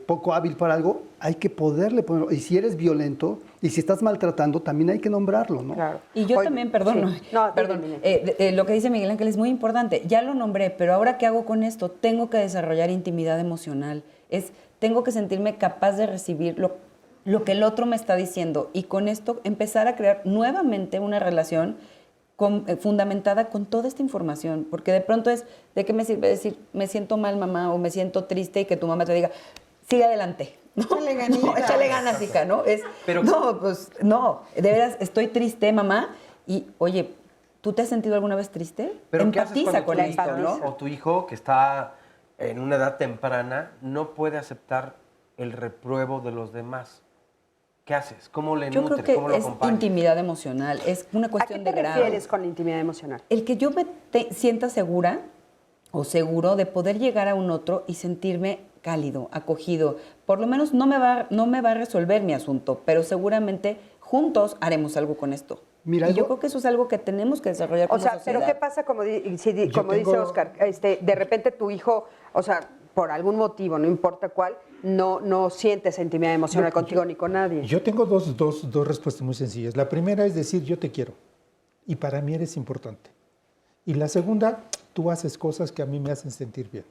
poco hábil para algo, hay que poderle ponerlo. Y si eres violento y si estás maltratando, también hay que nombrarlo, ¿no? Claro. Y yo también, perdón, lo que dice Miguel Ángel es muy importante. Ya lo nombré, pero ahora ¿qué hago con esto? Tengo que desarrollar intimidad emocional. Tengo que sentirme capaz de recibir lo que el otro me está diciendo y con esto empezar a crear nuevamente una relación fundamentada con toda esta información, porque de pronto es, ¿de qué me sirve decir, me siento mal, mamá, o me siento triste, y que tu mamá te diga, sigue adelante, ¿no? Échale ganitas. No, échale ganas, hija, ¿no? No, de veras, estoy triste, mamá, y, oye, ¿tú te has sentido alguna vez triste? Pero ¿qué haces cuando con esto, ¿no? O tu hijo, que está en una edad temprana, no puede aceptar el repruebo de los demás? ¿Qué haces? ¿Cómo le nutres? Yo creo que ¿Cómo lo es acompañas? intimidad emocional, es una cuestión de grado. ¿A qué te refieres con la intimidad emocional? El que yo me sienta segura o seguro de poder llegar a un otro y sentirme cálido, acogido. Por lo menos no me va a resolver mi asunto, pero seguramente juntos haremos algo con esto. Mira, y yo creo que eso es algo que tenemos que desarrollar como sociedad. Pero ¿qué pasa, como dice Oscar, de repente tu hijo, o sea, por algún motivo, no importa cuál, no siente esa intimidad emocional contigo ni con nadie? Yo tengo dos respuestas muy sencillas. La primera es decir, yo te quiero y para mí eres importante. Y la segunda, tú haces cosas que a mí me hacen sentir bien.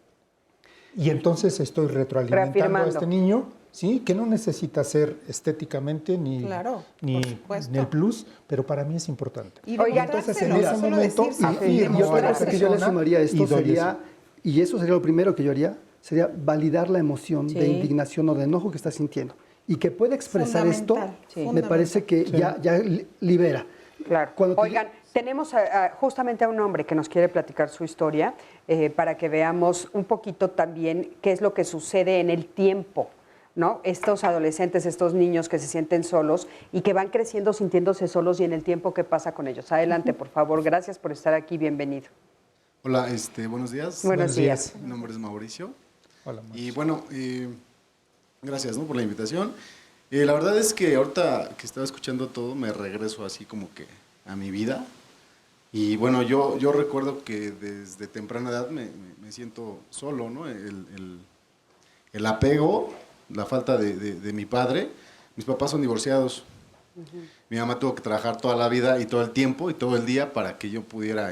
Y entonces estoy retroalimentando a este niño, ¿sí? Que no necesita ser estéticamente ni el plus, pero para mí es importante. Y entonces en ese momento y otra cosa que yo le sumaría a esto sería, y eso sería lo primero que yo haría, sería validar la emoción de indignación o de enojo que está sintiendo. Y que pueda expresar esto, me parece que ya libera. Claro. Oigan, tenemos justamente a un hombre que nos quiere platicar su historia para que veamos un poquito también qué es lo que sucede en el tiempo, ¿no? Estos adolescentes, estos niños que se sienten solos y que van creciendo sintiéndose solos y en el tiempo, ¿qué pasa con ellos? Adelante, por favor. Gracias por estar aquí. Bienvenido. Hola, buenos días. Buenos días. Mi nombre es Mauricio. Hola, Mauricio. Y bueno, gracias, ¿no?, por la invitación. La verdad es que ahorita que estaba escuchando todo, me regreso así como que a mi vida. Y bueno, yo recuerdo que desde temprana edad me siento solo, ¿no? El apego, la falta de mi padre. Mis papás son divorciados. Mi mamá tuvo que trabajar toda la vida y todo el tiempo y todo el día para que yo pudiera,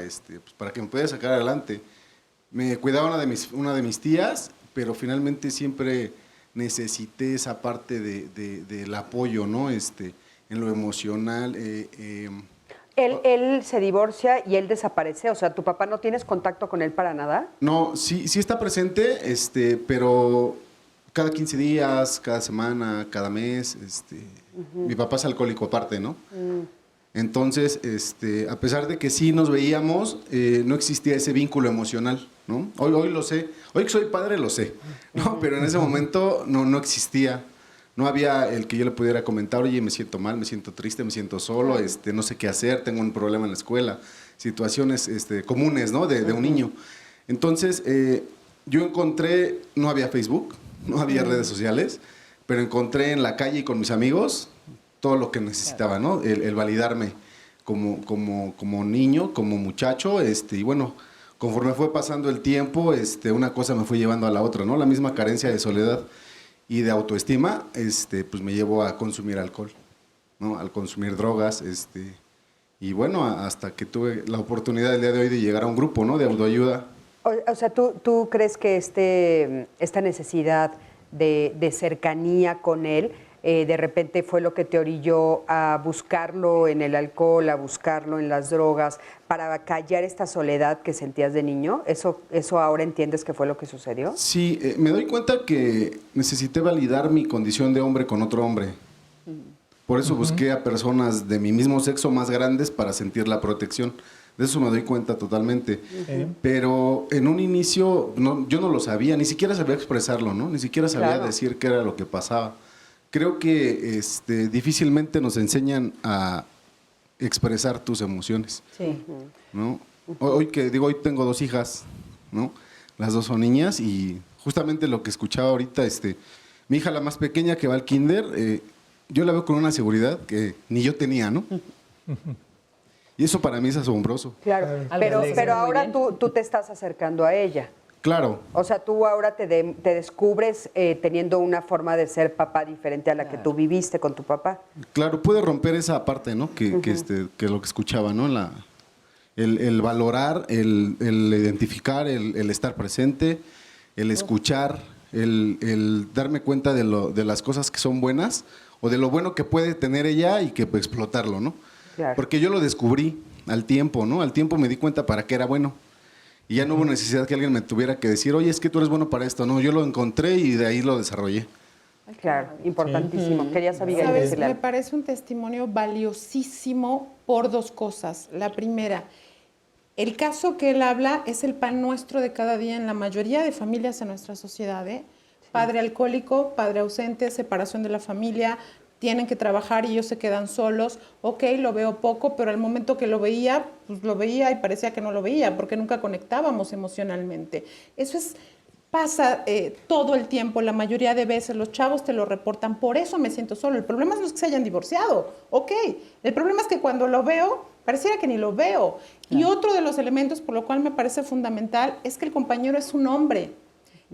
para que me pudiera sacar adelante. Me cuidaba una de mis tías, pero finalmente siempre necesité esa parte del apoyo, ¿no? En lo emocional. Él se divorcia y él desaparece, o sea, ¿tu papá no tienes contacto con él para nada? No, sí está presente, pero cada 15 días, cada semana, cada mes, mi papá es alcohólico aparte, ¿no? Entonces, a pesar de que sí nos veíamos, no existía ese vínculo emocional, ¿no? Hoy lo sé, hoy que soy padre lo sé, ¿no? Pero en ese momento no existía. No había el que yo le pudiera comentar, oye, me siento mal, me siento triste, me siento solo, no sé qué hacer, tengo un problema en la escuela, situaciones comunes, ¿no? De un niño. Entonces, yo encontré, no había Facebook, no había redes sociales, pero encontré en la calle y con mis amigos todo lo que necesitaba, ¿no? El validarme como niño, como muchacho, y bueno, conforme fue pasando el tiempo, una cosa me fue llevando a la otra, ¿no? La misma carencia de soledad y de autoestima, pues me llevó a consumir alcohol, ¿no? Al consumir drogas, y bueno, hasta que tuve la oportunidad el día de hoy de llegar a un grupo, ¿no? De autoayuda. O sea, ¿tú crees que esta necesidad de cercanía con él, de repente fue lo que te orilló a buscarlo en el alcohol, a buscarlo en las drogas, para callar esta soledad que sentías de niño? ¿Eso ahora entiendes que fue lo que sucedió? Sí, me doy cuenta que necesité validar mi condición de hombre con otro hombre. Por eso busqué a personas de mi mismo sexo más grandes para sentir la protección. De eso me doy cuenta totalmente. Pero en un inicio yo no lo sabía, ni siquiera sabía expresarlo, ¿no? Ni siquiera sabía decir qué era lo que pasaba. Creo que difícilmente nos enseñan a expresar tus emociones. Sí. ¿No? Hoy tengo 2 hijas, ¿no? Las 2 son niñas y justamente lo que escuchaba ahorita, mi hija la más pequeña que va al kinder, yo la veo con una seguridad que ni yo tenía, ¿no? Y eso para mí es asombroso. Claro, pero ahora tú te estás acercando a ella. Claro. O sea, tú ahora te descubres teniendo una forma de ser papá diferente a la que tú viviste con tu papá. Claro, puede romper esa parte, ¿no? Que lo que escuchaba, ¿no? El valorar, el identificar, el estar presente, el escuchar, el darme cuenta de las cosas que son buenas o de lo bueno que puede tener ella y que explotarlo, ¿no? Claro. Porque yo lo descubrí al tiempo, ¿no? Al tiempo me di cuenta para qué era bueno. Y ya no hubo necesidad que alguien me tuviera que decir, oye, es que tú eres bueno para esto. No, yo lo encontré y de ahí lo desarrollé. Claro, importantísimo. Sí. Querías, Abigail, ¿sabes? decirle. Me parece un testimonio valiosísimo por dos cosas. La primera, el caso que él habla es el pan nuestro de cada día en la mayoría de familias en nuestra sociedad, ¿eh? Sí. Padre alcohólico, padre ausente, separación de la familia, tienen que trabajar y ellos se quedan solos. Ok, lo veo poco, pero al momento que lo veía, pues lo veía y parecía que no lo veía, porque nunca conectábamos emocionalmente. Eso pasa todo el tiempo, la mayoría de veces los chavos te lo reportan, por eso me siento solo. El problema no es que se hayan divorciado, ok. El problema es que cuando lo veo, pareciera que ni lo veo. Y otro de los elementos por lo cual me parece fundamental es que el compañero es un hombre.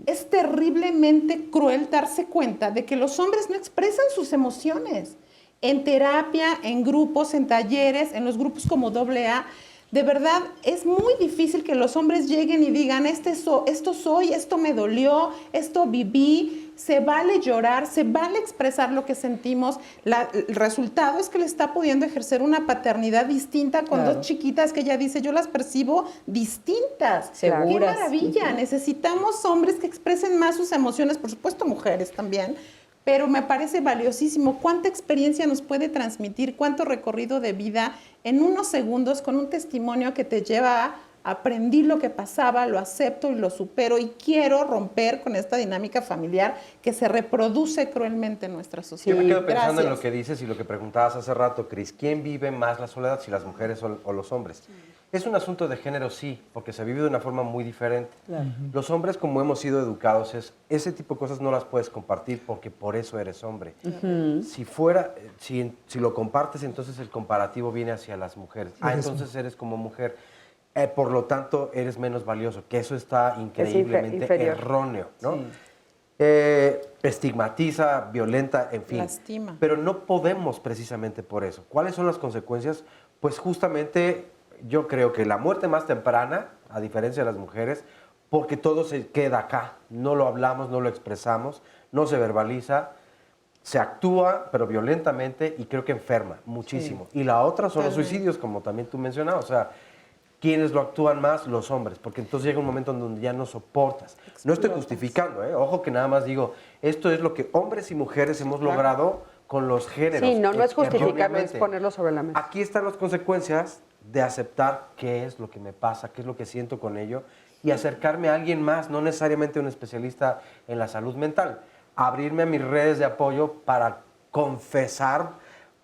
Es terriblemente cruel darse cuenta de que los hombres no expresan sus emociones. En terapia, en grupos, en talleres, en los grupos como AA, de verdad es muy difícil que los hombres lleguen y digan, esto soy, esto me dolió, esto viví. Se vale llorar, se vale expresar lo que sentimos. El resultado es que le está pudiendo ejercer una paternidad distinta con dos chiquitas que ella dice, yo las percibo distintas. Seguras. ¡Qué maravilla! Necesitamos hombres que expresen más sus emociones, por supuesto mujeres también, pero me parece valiosísimo. ¿Cuánta experiencia nos puede transmitir? ¿Cuánto recorrido de vida en unos segundos con un testimonio que te lleva a aprendí lo que pasaba, lo acepto y lo supero y quiero romper con esta dinámica familiar que se reproduce cruelmente en nuestra sociedad? Yo me quedo pensando en lo que dices y lo que preguntabas hace rato, Cris. ¿Quién vive más la soledad, si las mujeres o los hombres? Es un asunto de género, sí, porque se vive de una forma muy diferente. Claro. Los hombres, como hemos sido educados, ese tipo de cosas no las puedes compartir porque por eso eres hombre. Si lo compartes, entonces el comparativo viene hacia las mujeres. Entonces eres como mujer. Por lo tanto, eres menos valioso, que eso está increíblemente erróneo, ¿no? Sí. Estigmatiza, violenta, en fin. Lastima. Pero no podemos precisamente por eso. ¿Cuáles son las consecuencias? Pues justamente yo creo que la muerte más temprana, a diferencia de las mujeres, porque todo se queda acá. No lo hablamos, no lo expresamos, no se verbaliza, se actúa, pero violentamente, y creo que enferma muchísimo. Sí. Y la otra son los suicidios, como también tú mencionabas. O sea, ¿quiénes lo actúan más? Los hombres, porque entonces llega un momento en donde ya no soportas. No estoy justificando, ojo que nada más digo, esto es lo que hombres y mujeres hemos logrado con los géneros. Sí, no es justificarlo, es ponerlo sobre la mesa. Aquí están las consecuencias de aceptar qué es lo que me pasa, qué es lo que siento con ello, y acercarme a alguien más, no necesariamente un especialista en la salud mental. Abrirme a mis redes de apoyo para confesar,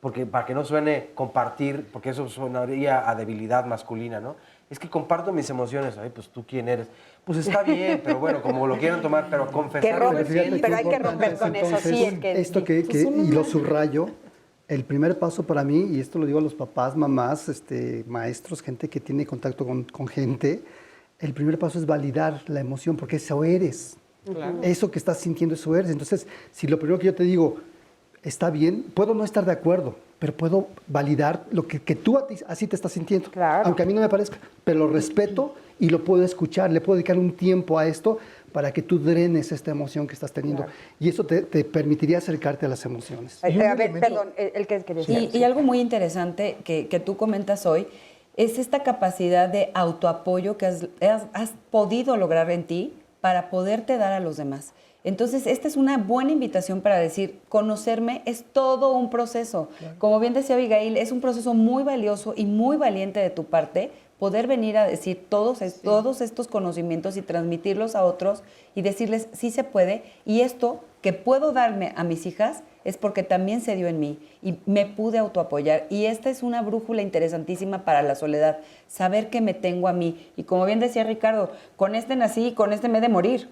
porque para que no suene compartir, porque eso sonaría a debilidad masculina, ¿no? Es que comparto mis emociones. Ay, pues tú quién eres. Pues está bien, pero bueno, como lo quieran tomar, pero confesar. Pero hay que romper con eso, sí. Esto y lo subrayo, el primer paso para mí, y esto lo digo a los papás, mamás, maestros, gente que tiene contacto con gente, el primer paso es validar la emoción, porque eso eres. Claro. Eso que estás sintiendo, eso eres. Entonces, si lo primero que yo te digo, está bien, puedo no estar de acuerdo, pero puedo validar lo que tú así te estás sintiendo. Claro. Aunque a mí no me parezca, pero lo respeto y lo puedo escuchar, le puedo dedicar un tiempo a esto para que tú drenes esta emoción que estás teniendo. Claro. Y eso te permitiría acercarte a las emociones. A ver, perdón, el que quería decir. Y algo muy interesante que tú comentas hoy es esta capacidad de autoapoyo que has podido lograr en ti para poderte dar a los demás. Entonces, esta es una buena invitación para decir, conocerme es todo un proceso. Claro. Como bien decía Abigail, es un proceso muy valioso y muy valiente de tu parte poder venir a decir todos estos conocimientos y transmitirlos a otros y decirles, sí se puede, y esto que puedo darme a mis hijas es porque también se dio en mí y me pude autoapoyar. Y esta es una brújula interesantísima para la soledad, saber que me tengo a mí. Y como bien decía Ricardo, con este nací y con este me he de morir.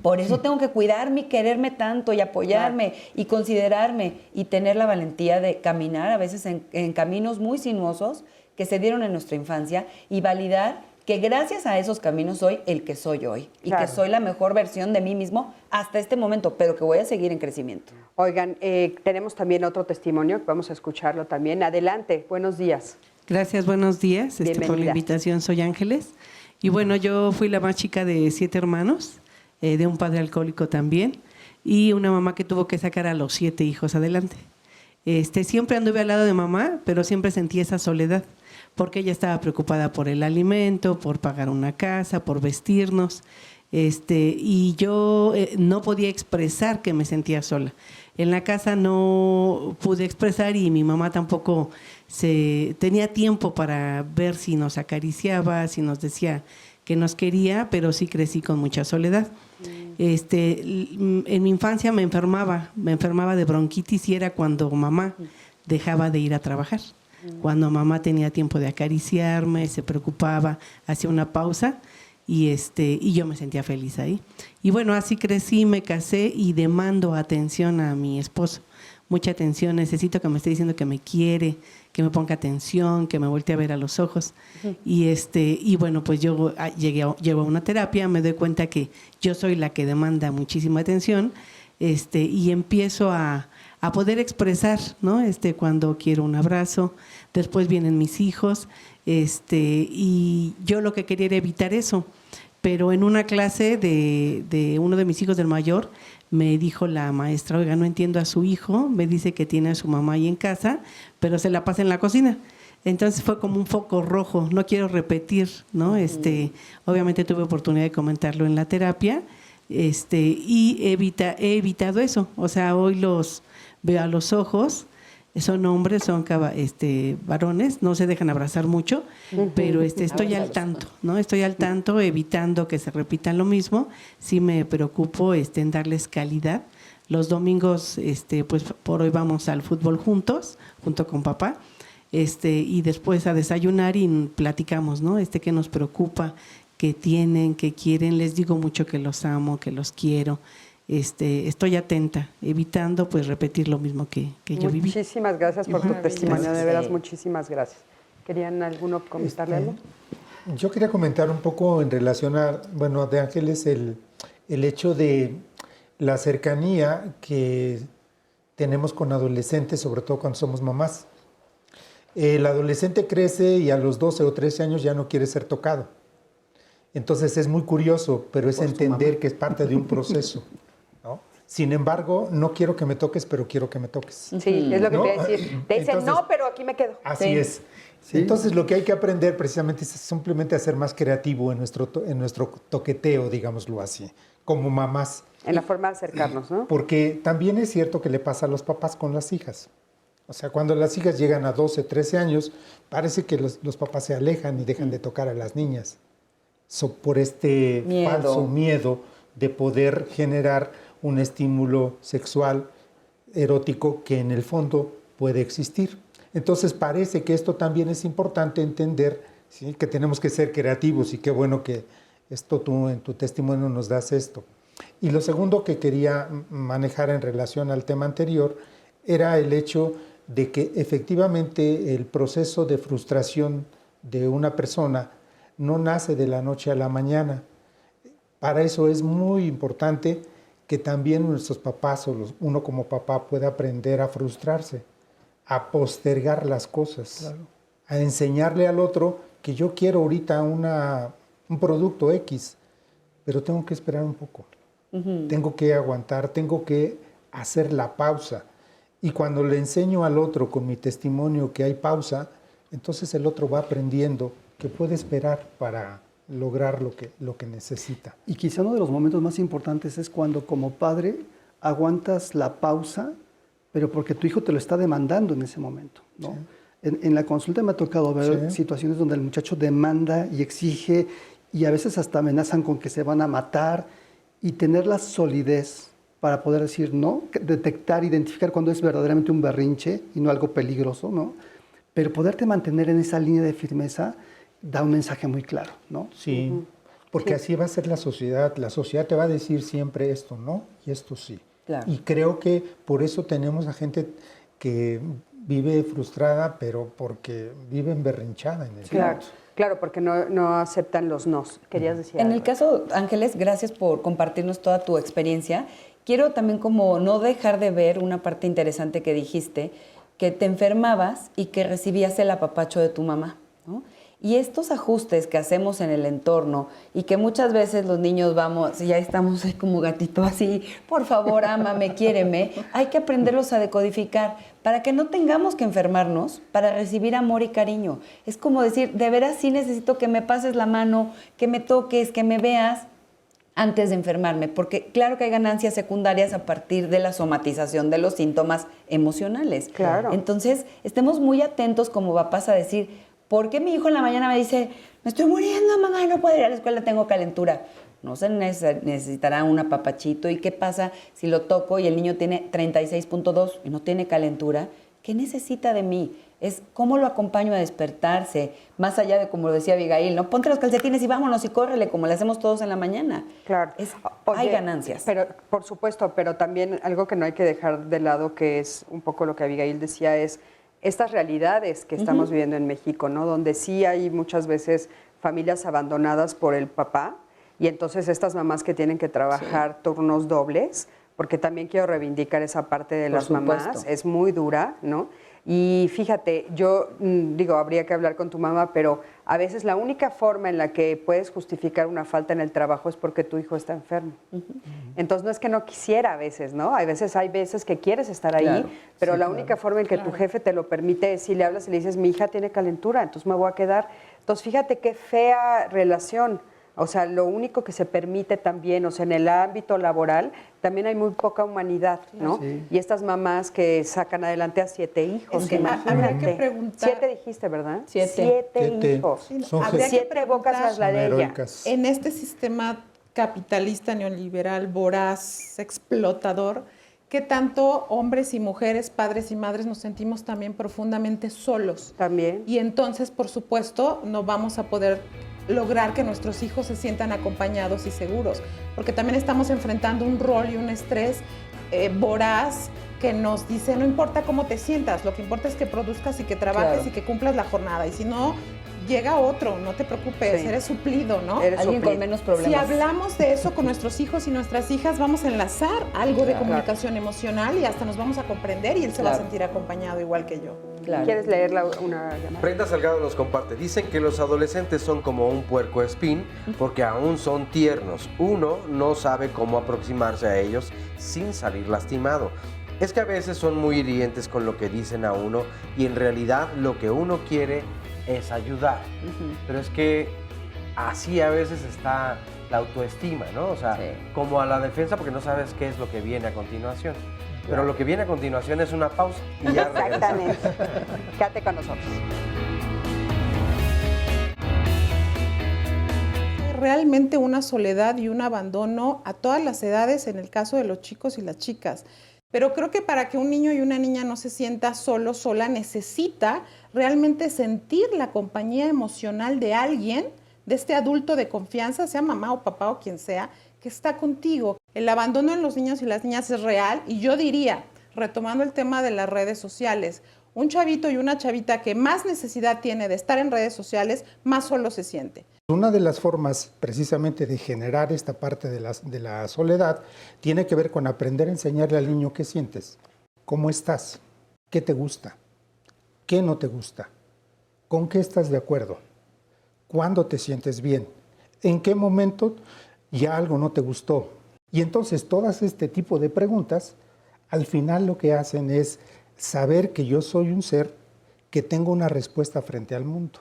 Por eso tengo que cuidarme y quererme tanto y apoyarme y considerarme y tener la valentía de caminar a veces en caminos muy sinuosos que se dieron en nuestra infancia y validar que gracias a esos caminos soy el que soy hoy y que soy la mejor versión de mí mismo hasta este momento, pero que voy a seguir en crecimiento. Oigan, tenemos también otro testimonio, vamos a escucharlo también. Adelante, buenos días. Gracias, buenos días por la invitación. Soy Ángeles y bueno, yo fui la más chica de 7 hermanos. De un padre alcohólico también y una mamá que tuvo que sacar a los 7 hijos adelante. Siempre anduve al lado de mamá, pero siempre sentí esa soledad, porque ella estaba preocupada por el alimento, por pagar una casa, por vestirnos, y yo no podía expresar que me sentía sola. En la casa no pude expresar y mi mamá tampoco tenía tiempo para ver si nos acariciaba, si nos decía que nos quería, pero sí crecí con mucha soledad. En mi infancia me enfermaba de bronquitis y era cuando mamá dejaba de ir a trabajar. Cuando mamá tenía tiempo de acariciarme, se preocupaba, hacía una pausa y yo me sentía feliz ahí. Y bueno, así crecí, me casé y demando atención a mi esposo. Mucha atención, necesito que me esté diciendo que me quiere, que me ponga atención, que me voltee a ver a los ojos. Y bueno, pues yo llego a una terapia, me doy cuenta que yo soy la que demanda muchísima atención, y empiezo a poder expresar, ¿no? Cuando quiero un abrazo, después vienen mis hijos, y yo lo que quería era evitar eso. Pero en una clase de uno de mis hijos del mayor, me dijo la maestra, oiga, no entiendo a su hijo, me dice que tiene a su mamá ahí en casa, pero se la pasa en la cocina. Entonces fue como un foco rojo, no quiero repetir, ¿no? Obviamente tuve oportunidad de comentarlo en la terapia, y he evitado eso. O sea, hoy los veo a los ojos, son hombres, son varones, no se dejan abrazar mucho, pero estoy al tanto, ¿no? Estoy al tanto, evitando que se repitan lo mismo. Sí me preocupo en darles calidad. Los domingos, pues por hoy vamos al fútbol junto con papá, y después a desayunar y platicamos, ¿no? Qué nos preocupa, qué tienen, qué quieren. Les digo mucho que los amo, que los quiero. Estoy atenta, evitando pues repetir lo mismo que yo viví. Muchísimas gracias por tu testimonio, de veras, muchísimas gracias. ¿Querían alguno comentarle algo? Yo quería comentar un poco en relación a, de Ángeles, el hecho de la cercanía que tenemos con adolescentes, sobre todo cuando somos mamás. El adolescente crece y a los 12 o 13 años ya no quiere ser tocado. Entonces es muy curioso, pero es entender que es parte de un proceso. Sin embargo, no quiero que me toques, pero quiero que me toques. Sí, es lo que te iba a decir. Te dicen, no, pero aquí me quedo. Así es. Sí. Entonces, lo que hay que aprender precisamente es simplemente a ser más creativo en nuestro toqueteo, digámoslo así, como mamás. En la forma de acercarnos, ¿no? Porque también es cierto que le pasa a los papás con las hijas. O sea, cuando las hijas llegan a 12, 13 años, parece que los papás se alejan y dejan de tocar a las niñas. Por falso miedo de poder generar un estímulo sexual erótico que en el fondo puede existir. Entonces parece que esto también es importante entender, ¿sí? Que tenemos que ser creativos, y qué bueno que tú en tu testimonio nos das esto. Y lo segundo que quería manejar en relación al tema anterior era el hecho de que efectivamente el proceso de frustración de una persona no nace de la noche a la mañana. Para eso es muy importante que también nuestros papás uno como papá pueda aprender a frustrarse, a postergar las cosas, claro, a enseñarle al otro que yo quiero ahorita un producto X, pero tengo que esperar un poco, tengo que aguantar, tengo que hacer la pausa. Y cuando le enseño al otro con mi testimonio que hay pausa, entonces el otro va aprendiendo que puede esperar para lograr lo que necesita. Y quizá uno de los momentos más importantes es cuando como padre aguantas la pausa, pero porque tu hijo te lo está demandando en ese momento, ¿no? Sí. En la consulta me ha tocado ver situaciones donde el muchacho demanda y exige, y a veces hasta amenazan con que se van a matar, y tener la solidez para poder decir no, detectar, identificar cuando es verdaderamente un berrinche y no algo peligroso, ¿no? Pero poderte mantener en esa línea de firmeza da un mensaje muy claro, ¿no? Sí, porque así va a ser la sociedad. La sociedad te va a decir siempre esto no y esto sí. Claro. Y creo que por eso tenemos a gente que vive frustrada, pero porque vive emberrinchada en el caso. Claro, porque no aceptan los nos. ¿Querías decir algo? En el caso, Ángeles, gracias por compartirnos toda tu experiencia. Quiero también como no dejar de ver una parte interesante que dijiste, que te enfermabas y que recibías el apapacho de tu mamá, ¿no? Y estos ajustes que hacemos en el entorno y que muchas veces los niños vamos, ya estamos ahí como gatito así, por favor, ámame, quiéreme, hay que aprenderlos a decodificar para que no tengamos que enfermarnos para recibir amor y cariño. Es como decir, de veras sí necesito que me pases la mano, que me toques, que me veas antes de enfermarme, porque claro que hay ganancias secundarias a partir de la somatización de los síntomas emocionales. Claro. Entonces, estemos muy atentos como papás a decir, ¿por qué mi hijo en la mañana me dice, me estoy muriendo, mamá, no puedo ir a la escuela, tengo calentura? No se necesitará un apapachito. ¿Y qué pasa si lo toco y el niño tiene 36.2 y no tiene calentura? ¿Qué necesita de mí? Es cómo lo acompaño a despertarse, más allá de, como lo decía Abigail, ¿no? Ponte los calcetines y vámonos y córrele, como le hacemos todos en la mañana. Claro. Oye, hay ganancias. Pero, por supuesto, pero también algo que no hay que dejar de lado, que es un poco lo que Abigail decía, es estas realidades que estamos viviendo en México, ¿no? Donde sí hay muchas veces familias abandonadas por el papá y entonces estas mamás que tienen que trabajar turnos dobles, porque también quiero reivindicar esa parte de las mamás, es muy dura, ¿no? Y fíjate, yo digo, habría que hablar con tu mamá, pero a veces la única forma en la que puedes justificar una falta en el trabajo es porque tu hijo está enfermo. Entonces no es que no quisiera a veces, ¿no? Hay veces que quieres estar ahí, pero la única forma en que tu jefe te lo permite es si le hablas y le dices, mi hija tiene calentura, entonces me voy a quedar. Entonces fíjate qué fea relación. O sea, lo único que se permite también, o sea, en el ámbito laboral, también hay muy poca humanidad, ¿no? Sí. Y estas mamás que sacan adelante a 7 hijos. Es que habría que preguntar. 7 dijiste, ¿verdad? 7 hijos. Sí, habría 7 bocas a la de ella. En este sistema capitalista, neoliberal, voraz, explotador, ¿qué tanto hombres y mujeres, padres y madres nos sentimos también profundamente solos? También. Y entonces, por supuesto, no vamos a poder lograr que nuestros hijos se sientan acompañados y seguros, porque también estamos enfrentando un rol y un estrés voraz que nos dice, no importa cómo te sientas, lo que importa es que produzcas y que trabajes y que cumplas la jornada, y si no, llega otro, no te preocupes, eres suplido, ¿no? Alguien con menos problemas. Si hablamos de eso con nuestros hijos y nuestras hijas, vamos a enlazar algo de comunicación emocional y hasta nos vamos a comprender y él se va a sentir acompañado igual que yo. ¿Quieres leer una llamada? Brenda Salgado nos comparte, dicen que los adolescentes son como un puercoespín porque aún son tiernos. Uno no sabe cómo aproximarse a ellos sin salir lastimado. Es que a veces son muy hirientes con lo que dicen a uno y en realidad lo que uno quiere es ayudar. Pero es que así a veces está la autoestima, ¿no? O sea, como a la defensa porque no sabes qué es lo que viene a continuación. Pero lo que viene a continuación es una pausa y ya regresamos. Exactamente. Quédate con nosotros. Realmente una soledad y un abandono a todas las edades en el caso de los chicos y las chicas. Pero creo que para que un niño y una niña no se sienta solo, sola, necesita realmente sentir la compañía emocional de alguien, de este adulto de confianza, sea mamá o papá o quien sea, que está contigo. El abandono en los niños y las niñas es real y yo diría, retomando el tema de las redes sociales, un chavito y una chavita que más necesidad tiene de estar en redes sociales, más solo se siente. Una de las formas precisamente de generar esta parte de la soledad tiene que ver con aprender a enseñarle al niño qué sientes, cómo estás, qué te gusta, qué no te gusta, con qué estás de acuerdo, cuándo te sientes bien, en qué momento ya algo no te gustó. Y entonces todas este tipo de preguntas al final lo que hacen es saber que yo soy un ser que tengo una respuesta frente al mundo.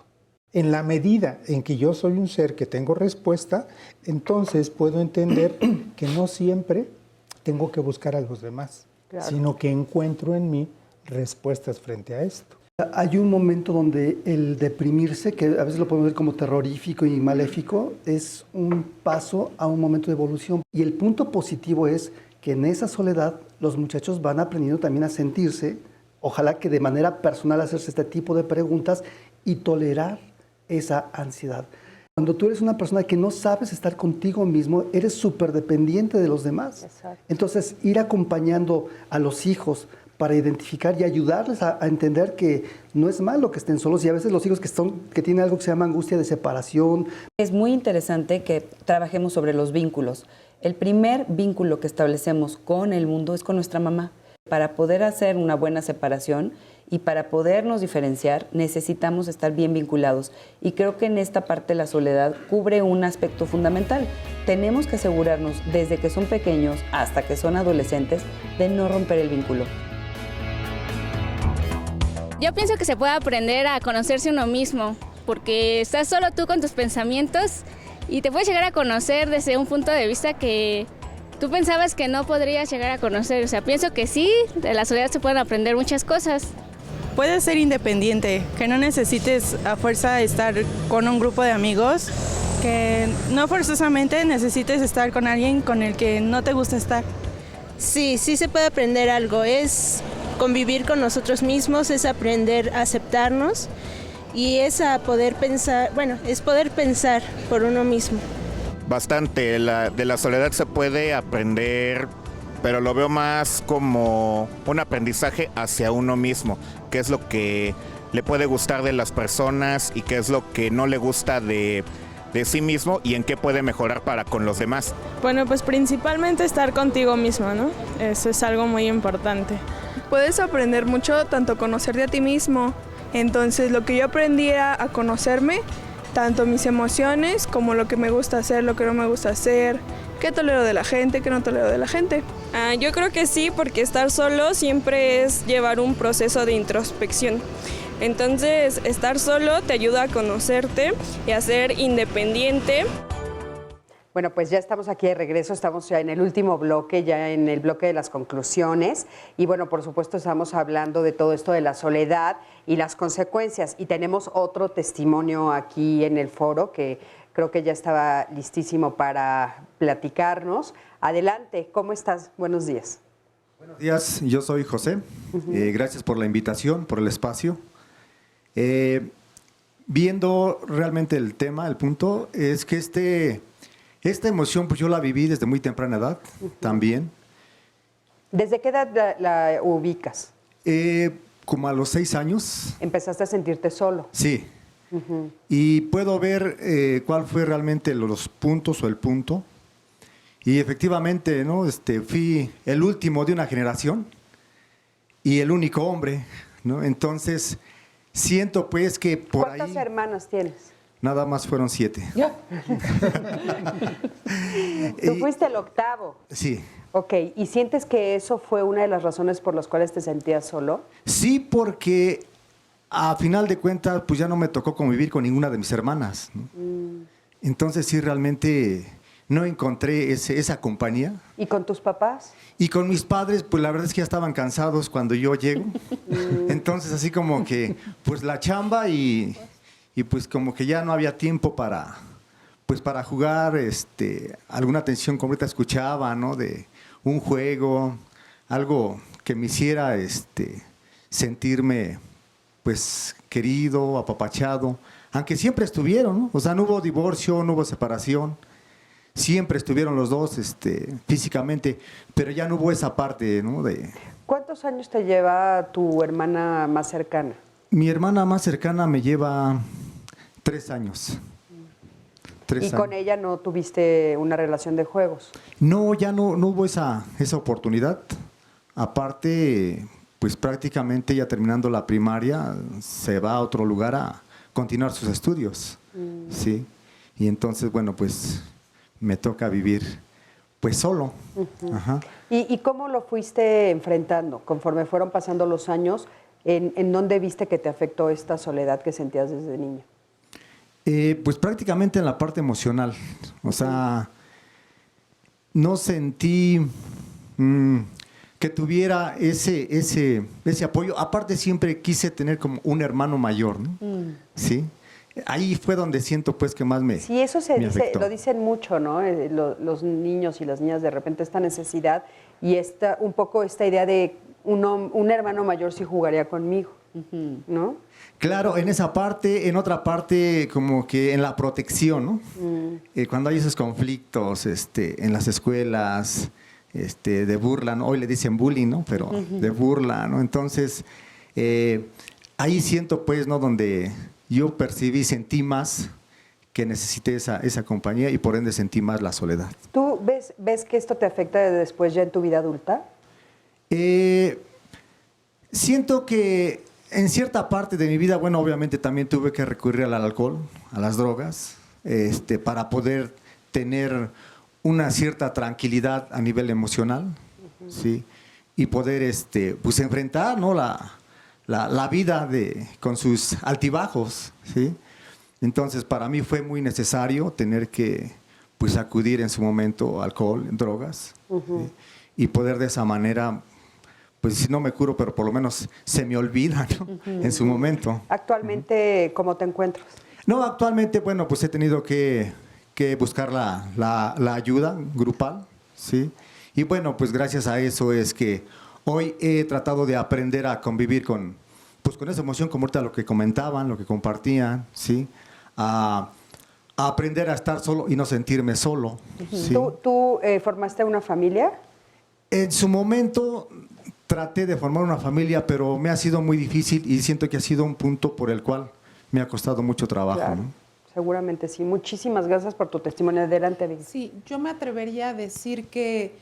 En la medida en que yo soy un ser que tengo respuesta, entonces puedo entender que no siempre tengo que buscar a los demás, sino que encuentro en mí respuestas frente a esto. Hay un momento donde el deprimirse, que a veces lo podemos ver como terrorífico y maléfico, es un paso a un momento de evolución. Y el punto positivo es que en esa soledad los muchachos van aprendiendo también a sentirse, ojalá que de manera personal hacerse este tipo de preguntas y tolerar esa ansiedad. Cuando tú eres una persona que no sabes estar contigo mismo, eres súper dependiente de los demás. Exacto. Entonces, ir acompañando a los hijos para identificar y ayudarles a entender que no es malo que estén solos y a veces los hijos que tienen algo que se llama angustia de separación. Es muy interesante que trabajemos sobre los vínculos. El primer vínculo que establecemos con el mundo es con nuestra mamá. Para poder hacer una buena separación y para podernos diferenciar necesitamos estar bien vinculados. Y creo que en esta parte la soledad cubre un aspecto fundamental. Tenemos que asegurarnos desde que son pequeños hasta que son adolescentes de no romper el vínculo. Yo pienso que se puede aprender a conocerse uno mismo, porque estás solo tú con tus pensamientos y te puedes llegar a conocer desde un punto de vista que tú pensabas que no podrías llegar a conocer. O sea, pienso que sí, de la soledad se pueden aprender muchas cosas. Puedes ser independiente, que no necesites a fuerza estar con un grupo de amigos, que no forzosamente necesites estar con alguien con el que no te gusta estar. Sí, sí se puede aprender algo, es convivir con nosotros mismos, es aprender a aceptarnos y es a poder pensar, bueno, es poder pensar por uno mismo. Bastante, de la soledad se puede aprender, pero lo veo más como un aprendizaje hacia uno mismo, qué es lo que le puede gustar de las personas y qué es lo que no le gusta de sí mismo y en qué puede mejorar para con los demás. Bueno, pues principalmente estar contigo mismo, ¿no? Eso es algo muy importante. Puedes aprender mucho, tanto conocerte a ti mismo. Entonces, lo que yo aprendí era a conocerme, tanto mis emociones como lo que me gusta hacer, lo que no me gusta hacer, qué tolero de la gente, qué no tolero de la gente. Yo creo que sí, porque estar solo siempre es llevar un proceso de introspección. Entonces, estar solo te ayuda a conocerte y a ser independiente. Bueno, pues ya estamos aquí de regreso, estamos ya en el último bloque, ya en el bloque de las conclusiones. Y bueno, por supuesto estamos hablando de todo esto de la soledad y las consecuencias. Y tenemos otro testimonio aquí en el foro que creo que ya estaba listísimo para platicarnos. Adelante, ¿cómo estás? Buenos días. Buenos días, yo soy José. Gracias por la invitación, por el espacio. Viendo realmente el tema, el punto, es que esta emoción pues yo la viví desde muy temprana edad también. ¿Desde qué edad la ubicas? Como a los 6 años. ¿Empezaste a sentirte solo? Sí. Y puedo ver cuál fue realmente los puntos o el punto. Y efectivamente, ¿no? Fui el último de una generación y el único hombre, ¿no? Entonces, siento pues que por ahí... ¿Cuántas hermanas tienes? Nada más fueron 7. ¿Ya? Tú fuiste el octavo. Sí. Ok, ¿y sientes que eso fue una de las razones por las cuales te sentías solo? Sí, porque a final de cuentas, pues ya no me tocó convivir con ninguna de mis hermanas, ¿no? Entonces sí, realmente no encontré esa compañía. ¿Y con tus papás? Y con mis padres, pues la verdad es que ya estaban cansados cuando yo llego. Entonces así como que, pues la chamba y pues como que ya no había tiempo para jugar, alguna atención completa escuchaba, ¿no? De un juego, algo que me hiciera sentirme pues querido, apapachado, aunque siempre estuvieron, ¿no? O sea, no hubo divorcio, no hubo separación, siempre estuvieron los dos físicamente, pero ya no hubo esa parte, ¿no? ¿Cuántos años te lleva tu hermana más cercana? Mi hermana más cercana me lleva 3 años. ¿Y con ella no tuviste una relación de juegos? No, ya no hubo esa oportunidad. Aparte, pues prácticamente ya terminando la primaria, se va a otro lugar a continuar sus estudios. Sí. Y entonces, bueno, pues me toca vivir pues solo. Ajá. ¿Y cómo lo fuiste enfrentando conforme fueron pasando los años? ¿En dónde viste que te afectó esta soledad que sentías desde niño? Pues prácticamente en la parte emocional. O sea, no sentí que tuviera ese apoyo. Aparte siempre quise tener como un hermano mayor, ¿no? ¿Sí? Ahí fue donde siento pues que más me Sí, eso me afectó. lo dicen mucho, ¿no? Los niños y las niñas de repente esta necesidad y un poco esta idea de un hermano mayor sí jugaría conmigo, ¿no? Claro, en esa parte, en otra parte como que en la protección, ¿no? Cuando hay esos conflictos en las escuelas, de burla, ¿no? Hoy le dicen bullying, ¿no? Pero de burla, ¿no? Entonces, ahí siento pues, ¿no? Donde yo sentí más que necesité esa compañía y por ende sentí más la soledad. ¿Tú ves que esto te afecta después ya en tu vida adulta? Siento que en cierta parte de mi vida, bueno, obviamente también tuve que recurrir al alcohol, a las drogas, para poder tener una cierta tranquilidad a nivel emocional, ¿sí? Y poder pues enfrentar, ¿no? la vida con sus altibajos, ¿sí? Entonces, para mí fue muy necesario tener que pues, acudir en su momento a alcohol, drogas, ¿sí? Y poder de esa manera, pues si no me curo, pero por lo menos se me olvida, ¿no? En su momento. Actualmente, ¿cómo te encuentras? No, actualmente, bueno, pues he tenido que buscar la ayuda grupal, ¿sí? Y bueno, pues gracias a eso es que hoy he tratado de aprender a convivir con esa emoción, como ahorita lo que comentaban, lo que compartían, ¿sí? A aprender a estar solo y no sentirme solo. ¿Sí? ¿Tú formaste una familia? En su momento traté de formar una familia, pero me ha sido muy difícil y siento que ha sido un punto por el cual me ha costado mucho trabajo. Claro. ¿No? Seguramente sí. Muchísimas gracias por tu testimonio. Adelante, Vicky. Sí, yo me atrevería a decir que,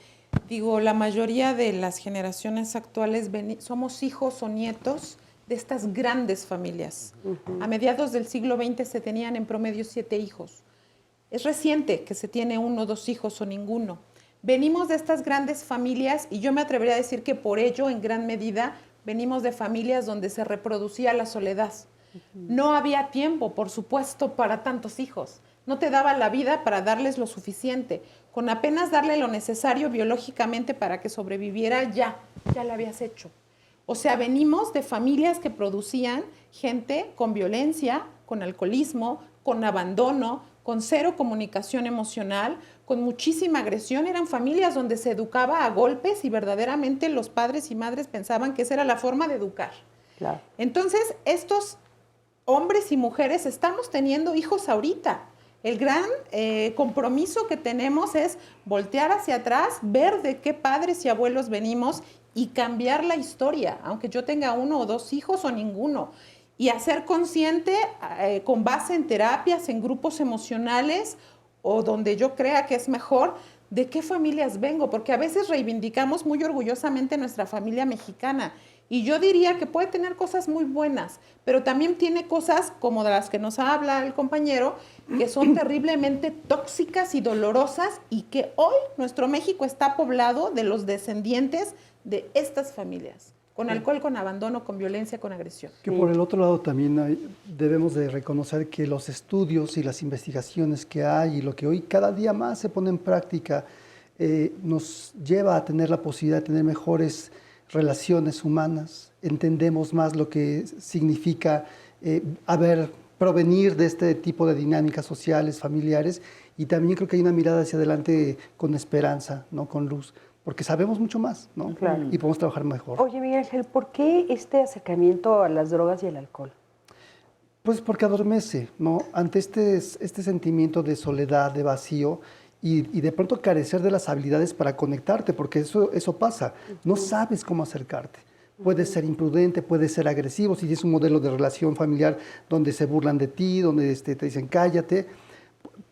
la mayoría de las generaciones actuales somos hijos o nietos de estas grandes familias. A mediados del siglo XX se tenían en promedio 7 hijos. Es reciente que se tiene 1 o 2 hijos o ninguno. Venimos de estas grandes familias y yo me atrevería a decir que por ello, en gran medida, venimos de familias donde se reproducía la soledad. No había tiempo, por supuesto, para tantos hijos. No te daba la vida para darles lo suficiente. Con apenas darle lo necesario biológicamente para que sobreviviera, ya lo habías hecho. O sea, venimos de familias que producían gente con violencia, con alcoholismo, con abandono, con cero comunicación emocional, con muchísima agresión. Eran familias donde se educaba a golpes y verdaderamente los padres y madres pensaban que esa era la forma de educar. Claro. Entonces, estos hombres y mujeres estamos teniendo hijos ahorita. El gran compromiso que tenemos es voltear hacia atrás, ver de qué padres y abuelos venimos y cambiar la historia, aunque yo tenga 1 o 2 hijos o ninguno, y hacer consciente con base en terapias, en grupos emocionales o donde yo crea que es mejor, de qué familias vengo, porque a veces reivindicamos muy orgullosamente nuestra familia mexicana y yo diría que puede tener cosas muy buenas, pero también tiene cosas como de las que nos habla el compañero, que son terriblemente tóxicas y dolorosas y que hoy nuestro México está poblado de los descendientes de estas familias, con alcohol, con abandono, con violencia, con agresión. Que por el otro lado también debemos de reconocer que los estudios y las investigaciones que hay y lo que hoy cada día más se pone en práctica nos lleva a tener la posibilidad de tener mejores relaciones humanas, entendemos más lo que significa provenir de este tipo de dinámicas sociales, familiares, y también creo que hay una mirada hacia adelante con esperanza, ¿no? Con luz, porque sabemos mucho más, ¿no? Claro. Y podemos trabajar mejor. Oye, Miguel Ángel, ¿por qué este acercamiento a las drogas y el alcohol? Pues porque adormece, ¿no? Ante este sentimiento de soledad, de vacío, y de pronto carecer de las habilidades para conectarte, porque eso pasa, no sabes cómo acercarte. Puedes ser imprudente, puedes ser agresivo, si es un modelo de relación familiar donde se burlan de ti, donde te dicen cállate,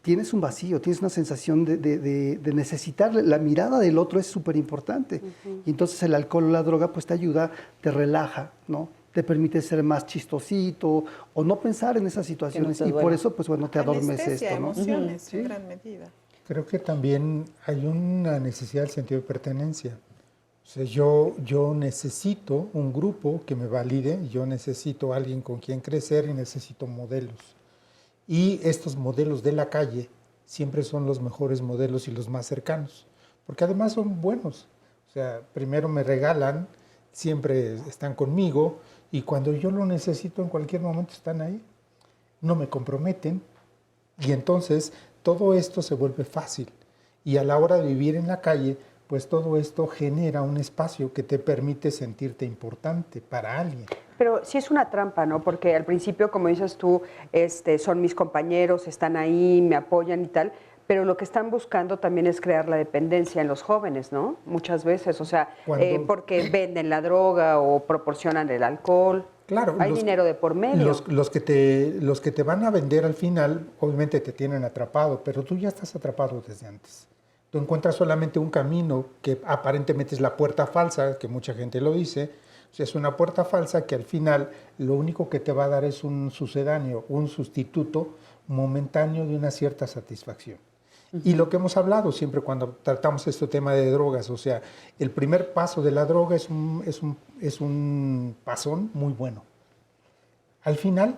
tienes un vacío, tienes una sensación de necesitar, la mirada del otro es súper importante. Y entonces el alcohol o la droga pues te ayuda, te relaja, ¿no? Te permite ser más chistosito o no pensar en esas situaciones y por eso pues bueno te adormece esto, ¿no? Emociones, ¿Sí? en gran medida. Creo que también hay una necesidad del sentido de pertenencia. O sea, yo necesito un grupo que me valide, yo necesito alguien con quien crecer y necesito modelos. Y estos modelos de la calle siempre son los mejores modelos y los más cercanos, porque además son buenos. O sea, primero me regalan, siempre están conmigo y cuando yo lo necesito en cualquier momento están ahí. No me comprometen y entonces todo esto se vuelve fácil. Y a la hora de vivir en la calle, pues todo esto genera un espacio que te permite sentirte importante para alguien. Pero sí es una trampa, ¿no? Porque al principio, como dices tú, son mis compañeros, están ahí, me apoyan y tal, pero lo que están buscando también es crear la dependencia en los jóvenes, ¿no? Muchas veces, o sea, porque venden la droga o proporcionan el alcohol. Claro, hay dinero de por medio. Los que te van a vender al final, obviamente te tienen atrapado, pero tú ya estás atrapado desde antes. Tú encuentras solamente un camino que aparentemente es la puerta falsa, que mucha gente lo dice, O sea, es una puerta falsa que al final lo único que te va a dar es un sucedáneo, un sustituto momentáneo de una cierta satisfacción. Y lo que hemos hablado siempre cuando tratamos este tema de drogas, o sea, el primer paso de la droga es un pasón muy bueno. Al final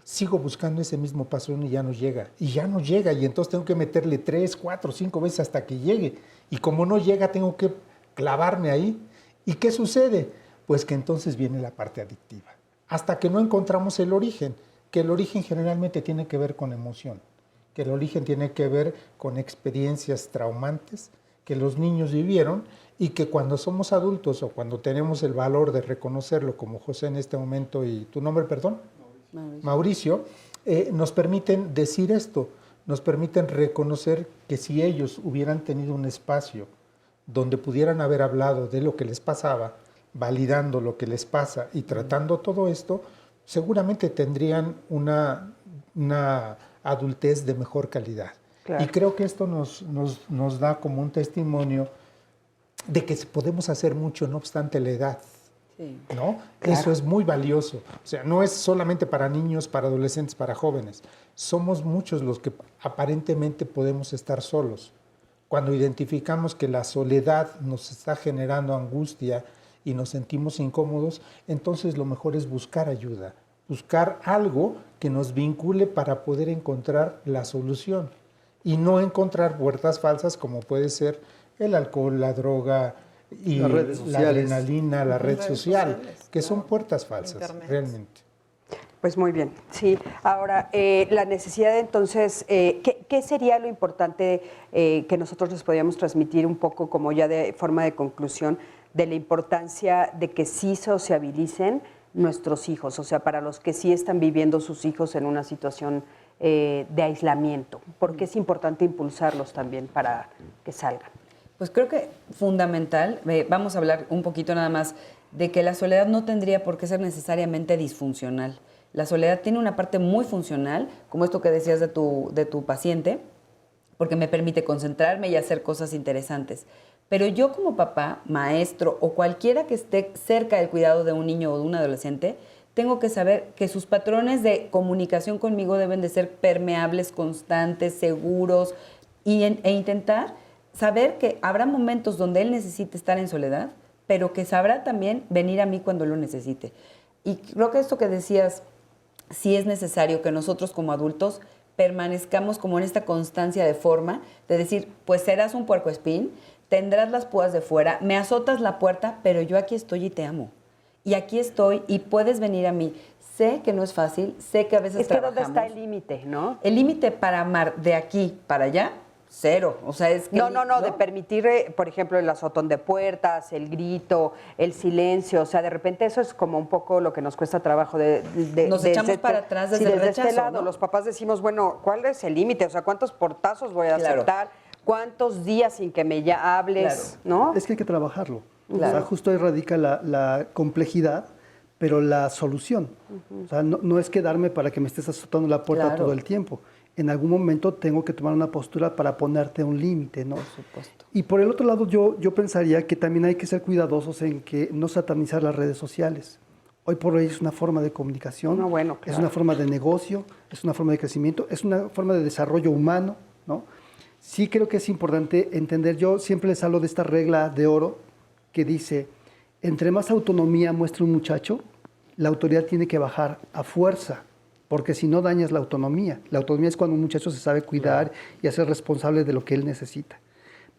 sigo buscando ese mismo pasón y ya no llega, y entonces tengo que meterle 3, 4, 5 veces hasta que llegue. Y como no llega, tengo que clavarme ahí. ¿Y qué sucede? Pues que entonces viene la parte adictiva. Hasta que no encontramos el origen, que el origen generalmente tiene que ver con emoción, que el origen tiene que ver con experiencias traumantes que los niños vivieron y que cuando somos adultos o cuando tenemos el valor de reconocerlo, como José en este momento, y tu nombre, perdón, Mauricio, nos permiten decir esto, nos permiten reconocer que si ellos hubieran tenido un espacio donde pudieran haber hablado de lo que les pasaba, validando lo que les pasa y tratando todo esto, seguramente tendrían una adultez de mejor calidad. Claro. Y creo que esto nos da como un testimonio de que podemos hacer mucho no obstante la edad. Sí. ¿No? Claro. Eso es muy valioso. O sea, no es solamente para niños, para adolescentes, para jóvenes. Somos muchos los que aparentemente podemos estar solos. Cuando identificamos que la soledad nos está generando angustia y nos sentimos incómodos, entonces lo mejor es buscar ayuda. Buscar algo que nos vincule para poder encontrar la solución y no encontrar puertas falsas como puede ser el alcohol, la droga y la adrenalina, la red social, que son puertas falsas, Internet. Realmente. Pues muy bien, sí. Ahora, la necesidad entonces, ¿qué sería lo importante que nosotros les podíamos transmitir un poco como ya de forma de conclusión de la importancia de que sí sociabilicen nuestros hijos, o sea, para los que sí están viviendo sus hijos en una situación de aislamiento? ¿Por qué es importante impulsarlos también para que salgan? Pues creo que fundamental, vamos a hablar un poquito nada más, de que la soledad no tendría por qué ser necesariamente disfuncional. La soledad tiene una parte muy funcional, como esto que decías de tu paciente, porque me permite concentrarme y hacer cosas interesantes. Pero yo como papá, maestro o cualquiera que esté cerca del cuidado de un niño o de un adolescente, tengo que saber que sus patrones de comunicación conmigo deben de ser permeables, constantes, seguros e intentar saber que habrá momentos donde él necesite estar en soledad, pero que sabrá también venir a mí cuando lo necesite. Y creo que esto que decías, sí es necesario que nosotros como adultos permanezcamos como en esta constancia de forma de decir, pues serás un puercoespín, tendrás las púas de fuera, me azotas la puerta, pero yo aquí estoy y te amo. Y aquí estoy y puedes venir a mí. Sé que no es fácil, sé que a veces trabajamos. Es que ¿dónde está el límite, no? El límite para amar de aquí para allá, cero. O sea, es que no, de permitir, por ejemplo, el azotón de puertas, el grito, el silencio. O sea, de repente eso es como un poco lo que nos cuesta trabajo nos echamos para atrás desde el rechazo, este lado, ¿no? Los papás decimos, bueno, ¿cuál es el límite? O sea, ¿cuántos portazos voy a aceptar? ¿Cuántos días sin que me ya hables? ¿No? Es que hay que trabajarlo. Claro. O sea, justo ahí radica la complejidad, pero la solución. O sea, no es quedarme para que me estés azotando la puerta todo el tiempo. En algún momento tengo que tomar una postura para ponerte un límite, ¿no? Por supuesto. Y por el otro lado, yo pensaría que también hay que ser cuidadosos en que no satanizar las redes sociales. Hoy por hoy es una forma de comunicación, claro. Es una forma de negocio, es una forma de crecimiento, es una forma de desarrollo humano, ¿no? Sí creo que es importante entender, yo siempre les hablo de esta regla de oro que dice, entre más autonomía muestra un muchacho, la autoridad tiene que bajar a fuerza, porque si no dañas la autonomía. La autonomía es cuando un muchacho se sabe cuidar y hacer responsable de lo que él necesita.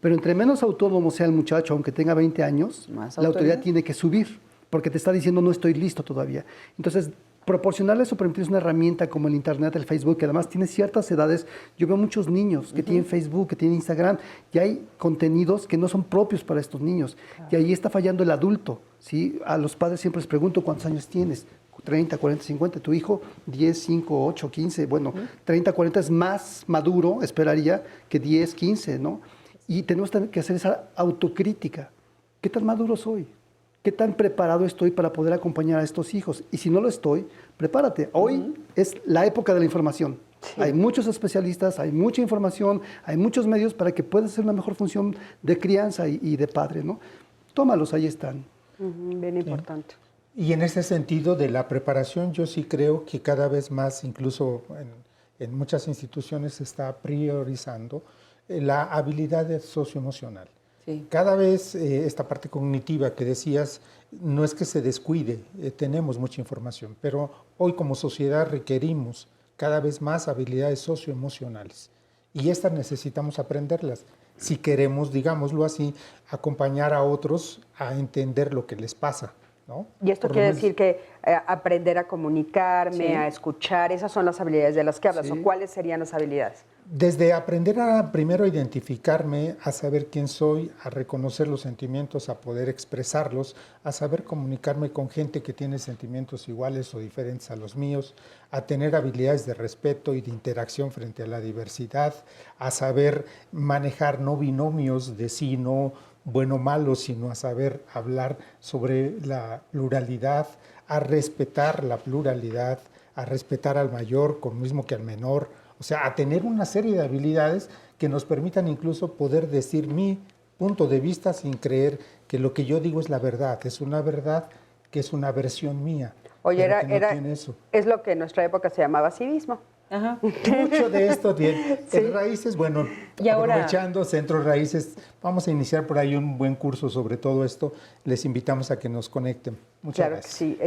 Pero entre menos autónomo sea el muchacho, aunque tenga 20 años, la autoridad tiene que subir, porque te está diciendo no estoy listo todavía. Entonces, proporcionarles o permitirles una herramienta como el Internet, el Facebook, que además tiene ciertas edades. Yo veo muchos niños que tienen Facebook, que tienen Instagram, y hay contenidos que no son propios para estos niños. Y ahí está fallando el adulto, ¿sí? A los padres siempre les pregunto, ¿cuántos años tienes? 30, 40, 50, tu hijo 10, 5, 8, 15, bueno, 30, 40 es más maduro, esperaría, que 10, 15, ¿no? Y tenemos que hacer esa autocrítica. ¿Qué tan maduro soy? ¿Qué tan preparado estoy para poder acompañar a estos hijos? Y si no lo estoy, prepárate. Hoy es la época de la información. Sí. Hay muchos especialistas, hay mucha información, hay muchos medios para que puedas hacer una mejor función de crianza y de padre, ¿no? Tómalos, ahí están. Bien importante. Y en ese sentido de la preparación, yo sí creo que cada vez más, incluso en muchas instituciones, se está priorizando la habilidad socioemocional. Sí. Cada vez esta parte cognitiva que decías, no es que se descuide, tenemos mucha información, pero hoy como sociedad requerimos cada vez más habilidades socioemocionales y estas necesitamos aprenderlas si queremos, digámoslo así, acompañar a otros a entender lo que les pasa, ¿no? Y esto quiere decir que aprender a comunicarme, a escuchar, esas son las habilidades de las que hablas, ¿o cuáles serían las habilidades? Desde aprender a primero identificarme, a saber quién soy, a reconocer los sentimientos, a poder expresarlos, a saber comunicarme con gente que tiene sentimientos iguales o diferentes a los míos, a tener habilidades de respeto y de interacción frente a la diversidad, a saber manejar no binomios de sí, no bueno o malo, sino a saber hablar sobre la pluralidad, a respetar la pluralidad, a respetar al mayor con lo mismo que al menor. O sea, a tener una serie de habilidades que nos permitan incluso poder decir mi punto de vista sin creer que lo que yo digo es la verdad. Es una verdad que es una versión mía. Oye, es lo que en nuestra época se llamaba civismo. Ajá. Mucho de esto de raíces, bueno, y aprovechando Centro Raíces, vamos a iniciar por ahí un buen curso sobre todo esto. Les invitamos a que nos conecten. Muchas gracias. Sí,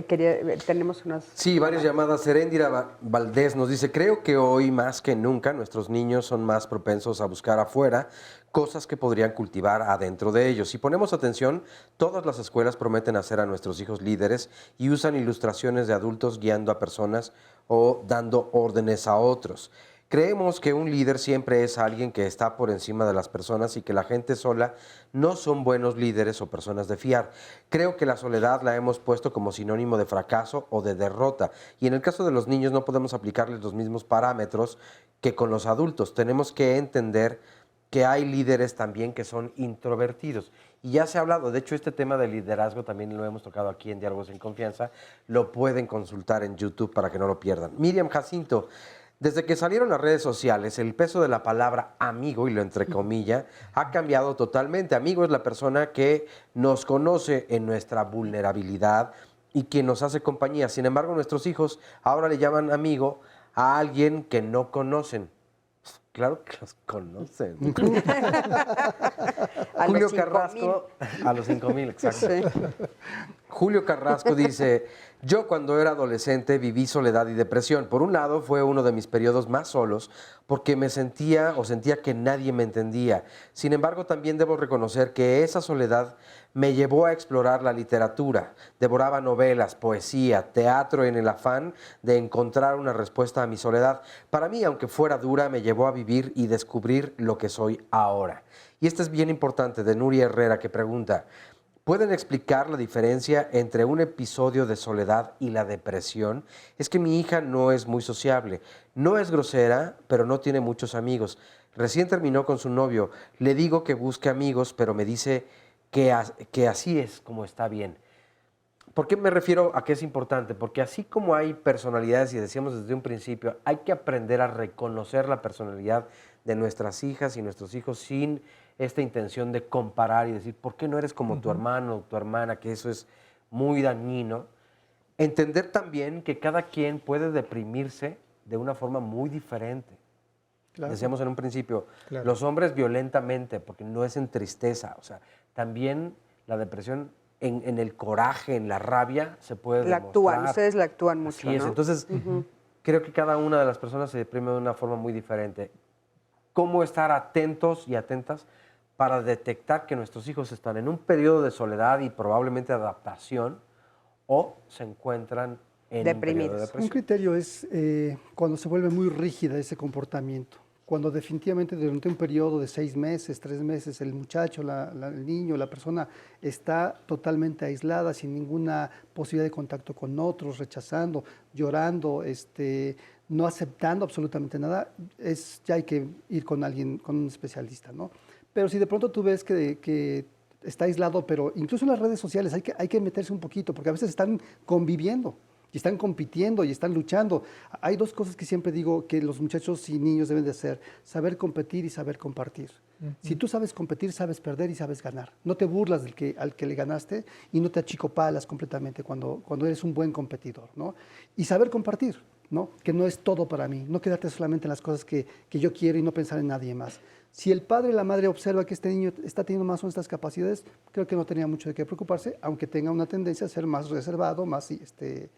tenemos unas... Sí, varias llamadas. Seréndira Valdés nos dice, creo que hoy más que nunca nuestros niños son más propensos a buscar afuera cosas que podrían cultivar adentro de ellos. Si ponemos atención, todas las escuelas prometen hacer a nuestros hijos líderes y usan ilustraciones de adultos guiando a personas o dando órdenes a otros. Creemos que un líder siempre es alguien que está por encima de las personas y que la gente sola no son buenos líderes o personas de fiar. Creo que la soledad la hemos puesto como sinónimo de fracaso o de derrota. Y en el caso de los niños no podemos aplicarles los mismos parámetros que con los adultos. Tenemos que entender que hay líderes también que son introvertidos. Y ya se ha hablado, de hecho este tema del liderazgo también lo hemos tocado aquí en Diálogos en Confianza, lo pueden consultar en YouTube para que no lo pierdan. Miriam Jacinto, desde que salieron las redes sociales, el peso de la palabra amigo, y lo entrecomilla, ha cambiado totalmente. Amigo es la persona que nos conoce en nuestra vulnerabilidad y que nos hace compañía. Sin embargo, nuestros hijos ahora le llaman amigo a alguien que no conocen. Claro que los conocen. Julio Carrasco, a los 5,000, exacto. Sí. Julio Carrasco dice, yo cuando era adolescente viví soledad y depresión. Por un lado fue uno de mis periodos más solos porque me sentía que nadie me entendía. Sin embargo, también debo reconocer que esa soledad me llevó a explorar la literatura. Devoraba novelas, poesía, teatro en el afán de encontrar una respuesta a mi soledad. Para mí, aunque fuera dura, me llevó a vivir y descubrir lo que soy ahora. Y este es bien importante, de Nuria Herrera, que pregunta, ¿pueden explicar la diferencia entre un episodio de soledad y la depresión? Es que mi hija no es muy sociable, no es grosera, pero no tiene muchos amigos. Recién terminó con su novio, le digo que busque amigos, pero me dice que así es como está bien. ¿Por qué me refiero a que es importante? Porque así como hay personalidades, y decíamos desde un principio, hay que aprender a reconocer la personalidad de nuestras hijas y nuestros hijos sin esta intención de comparar y decir, ¿por qué no eres como tu hermano o tu hermana? Que eso es muy dañino. Entender también que cada quien puede deprimirse de una forma muy diferente. Claro. Decíamos en un principio, claro, los hombres violentamente, porque no es en tristeza. O sea, también la depresión en el coraje, en la rabia, se puede demostrar. Ustedes la actúan mucho, Así es. ¿no? Entonces, creo que cada una de las personas se deprime de una forma muy diferente. ¿Cómo estar atentos y atentas para detectar que nuestros hijos están en un periodo de soledad y probablemente de adaptación o se encuentran en un periodo de depresión? Un criterio es cuando se vuelve muy rígida ese comportamiento, cuando definitivamente durante un periodo de 6 meses, 3 meses, el muchacho, el niño, la persona está totalmente aislada, sin ninguna posibilidad de contacto con otros, rechazando, llorando, no aceptando absolutamente nada, ya hay que ir con alguien, con un especialista, ¿no? Pero si de pronto tú ves que está aislado, pero incluso en las redes sociales hay que meterse un poquito, porque a veces están conviviendo. y están compitiendo y están luchando. Hay dos cosas que siempre digo que los muchachos y niños deben de hacer: saber competir y saber compartir. Si tú sabes competir, sabes perder y sabes ganar. No te burlas al que le ganaste y no te achicopalas completamente cuando eres un buen competidor, ¿no? Y saber compartir, ¿no? Que no es todo para mí, no quedarte solamente en las cosas que yo quiero y no pensar en nadie más. Si el padre y la madre observa que este niño está teniendo más o menos estas capacidades, creo que no tenía mucho de qué preocuparse, aunque tenga una tendencia a ser más reservado, más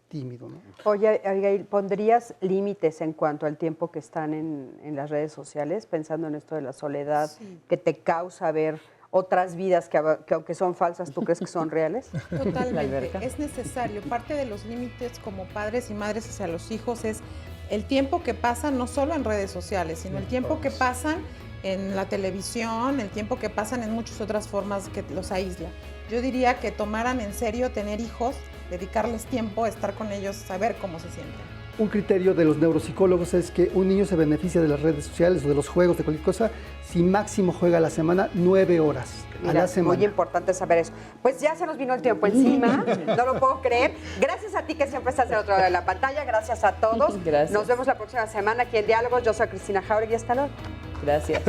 tímido, ¿no? Oye, Abigail, ¿pondrías límites en cuanto al tiempo que están en las redes sociales, pensando en esto de la soledad que te causa ver otras vidas que aunque son falsas, ¿tú crees que son reales? Totalmente, es necesario. Parte de los límites como padres y madres hacia los hijos es el tiempo que pasan no solo en redes sociales, sino el tiempo que pasan en la televisión, el tiempo que pasan en muchas otras formas que los aísla. Yo diría que tomaran en serio tener hijos, dedicarles tiempo, estar con ellos, saber cómo se sienten. Un criterio de los neuropsicólogos es que un niño se beneficia de las redes sociales o de los juegos, de cualquier cosa, si máximo juega a la semana 9 horas. Mira, a la semana. Muy importante saber eso. Pues ya se nos vino el tiempo encima, no lo puedo creer. Gracias a ti que siempre estás del otro lado de la pantalla, gracias a todos. Gracias. Nos vemos la próxima semana aquí en Diálogos. Yo soy Cristina Jauregui y hasta luego. Gracias.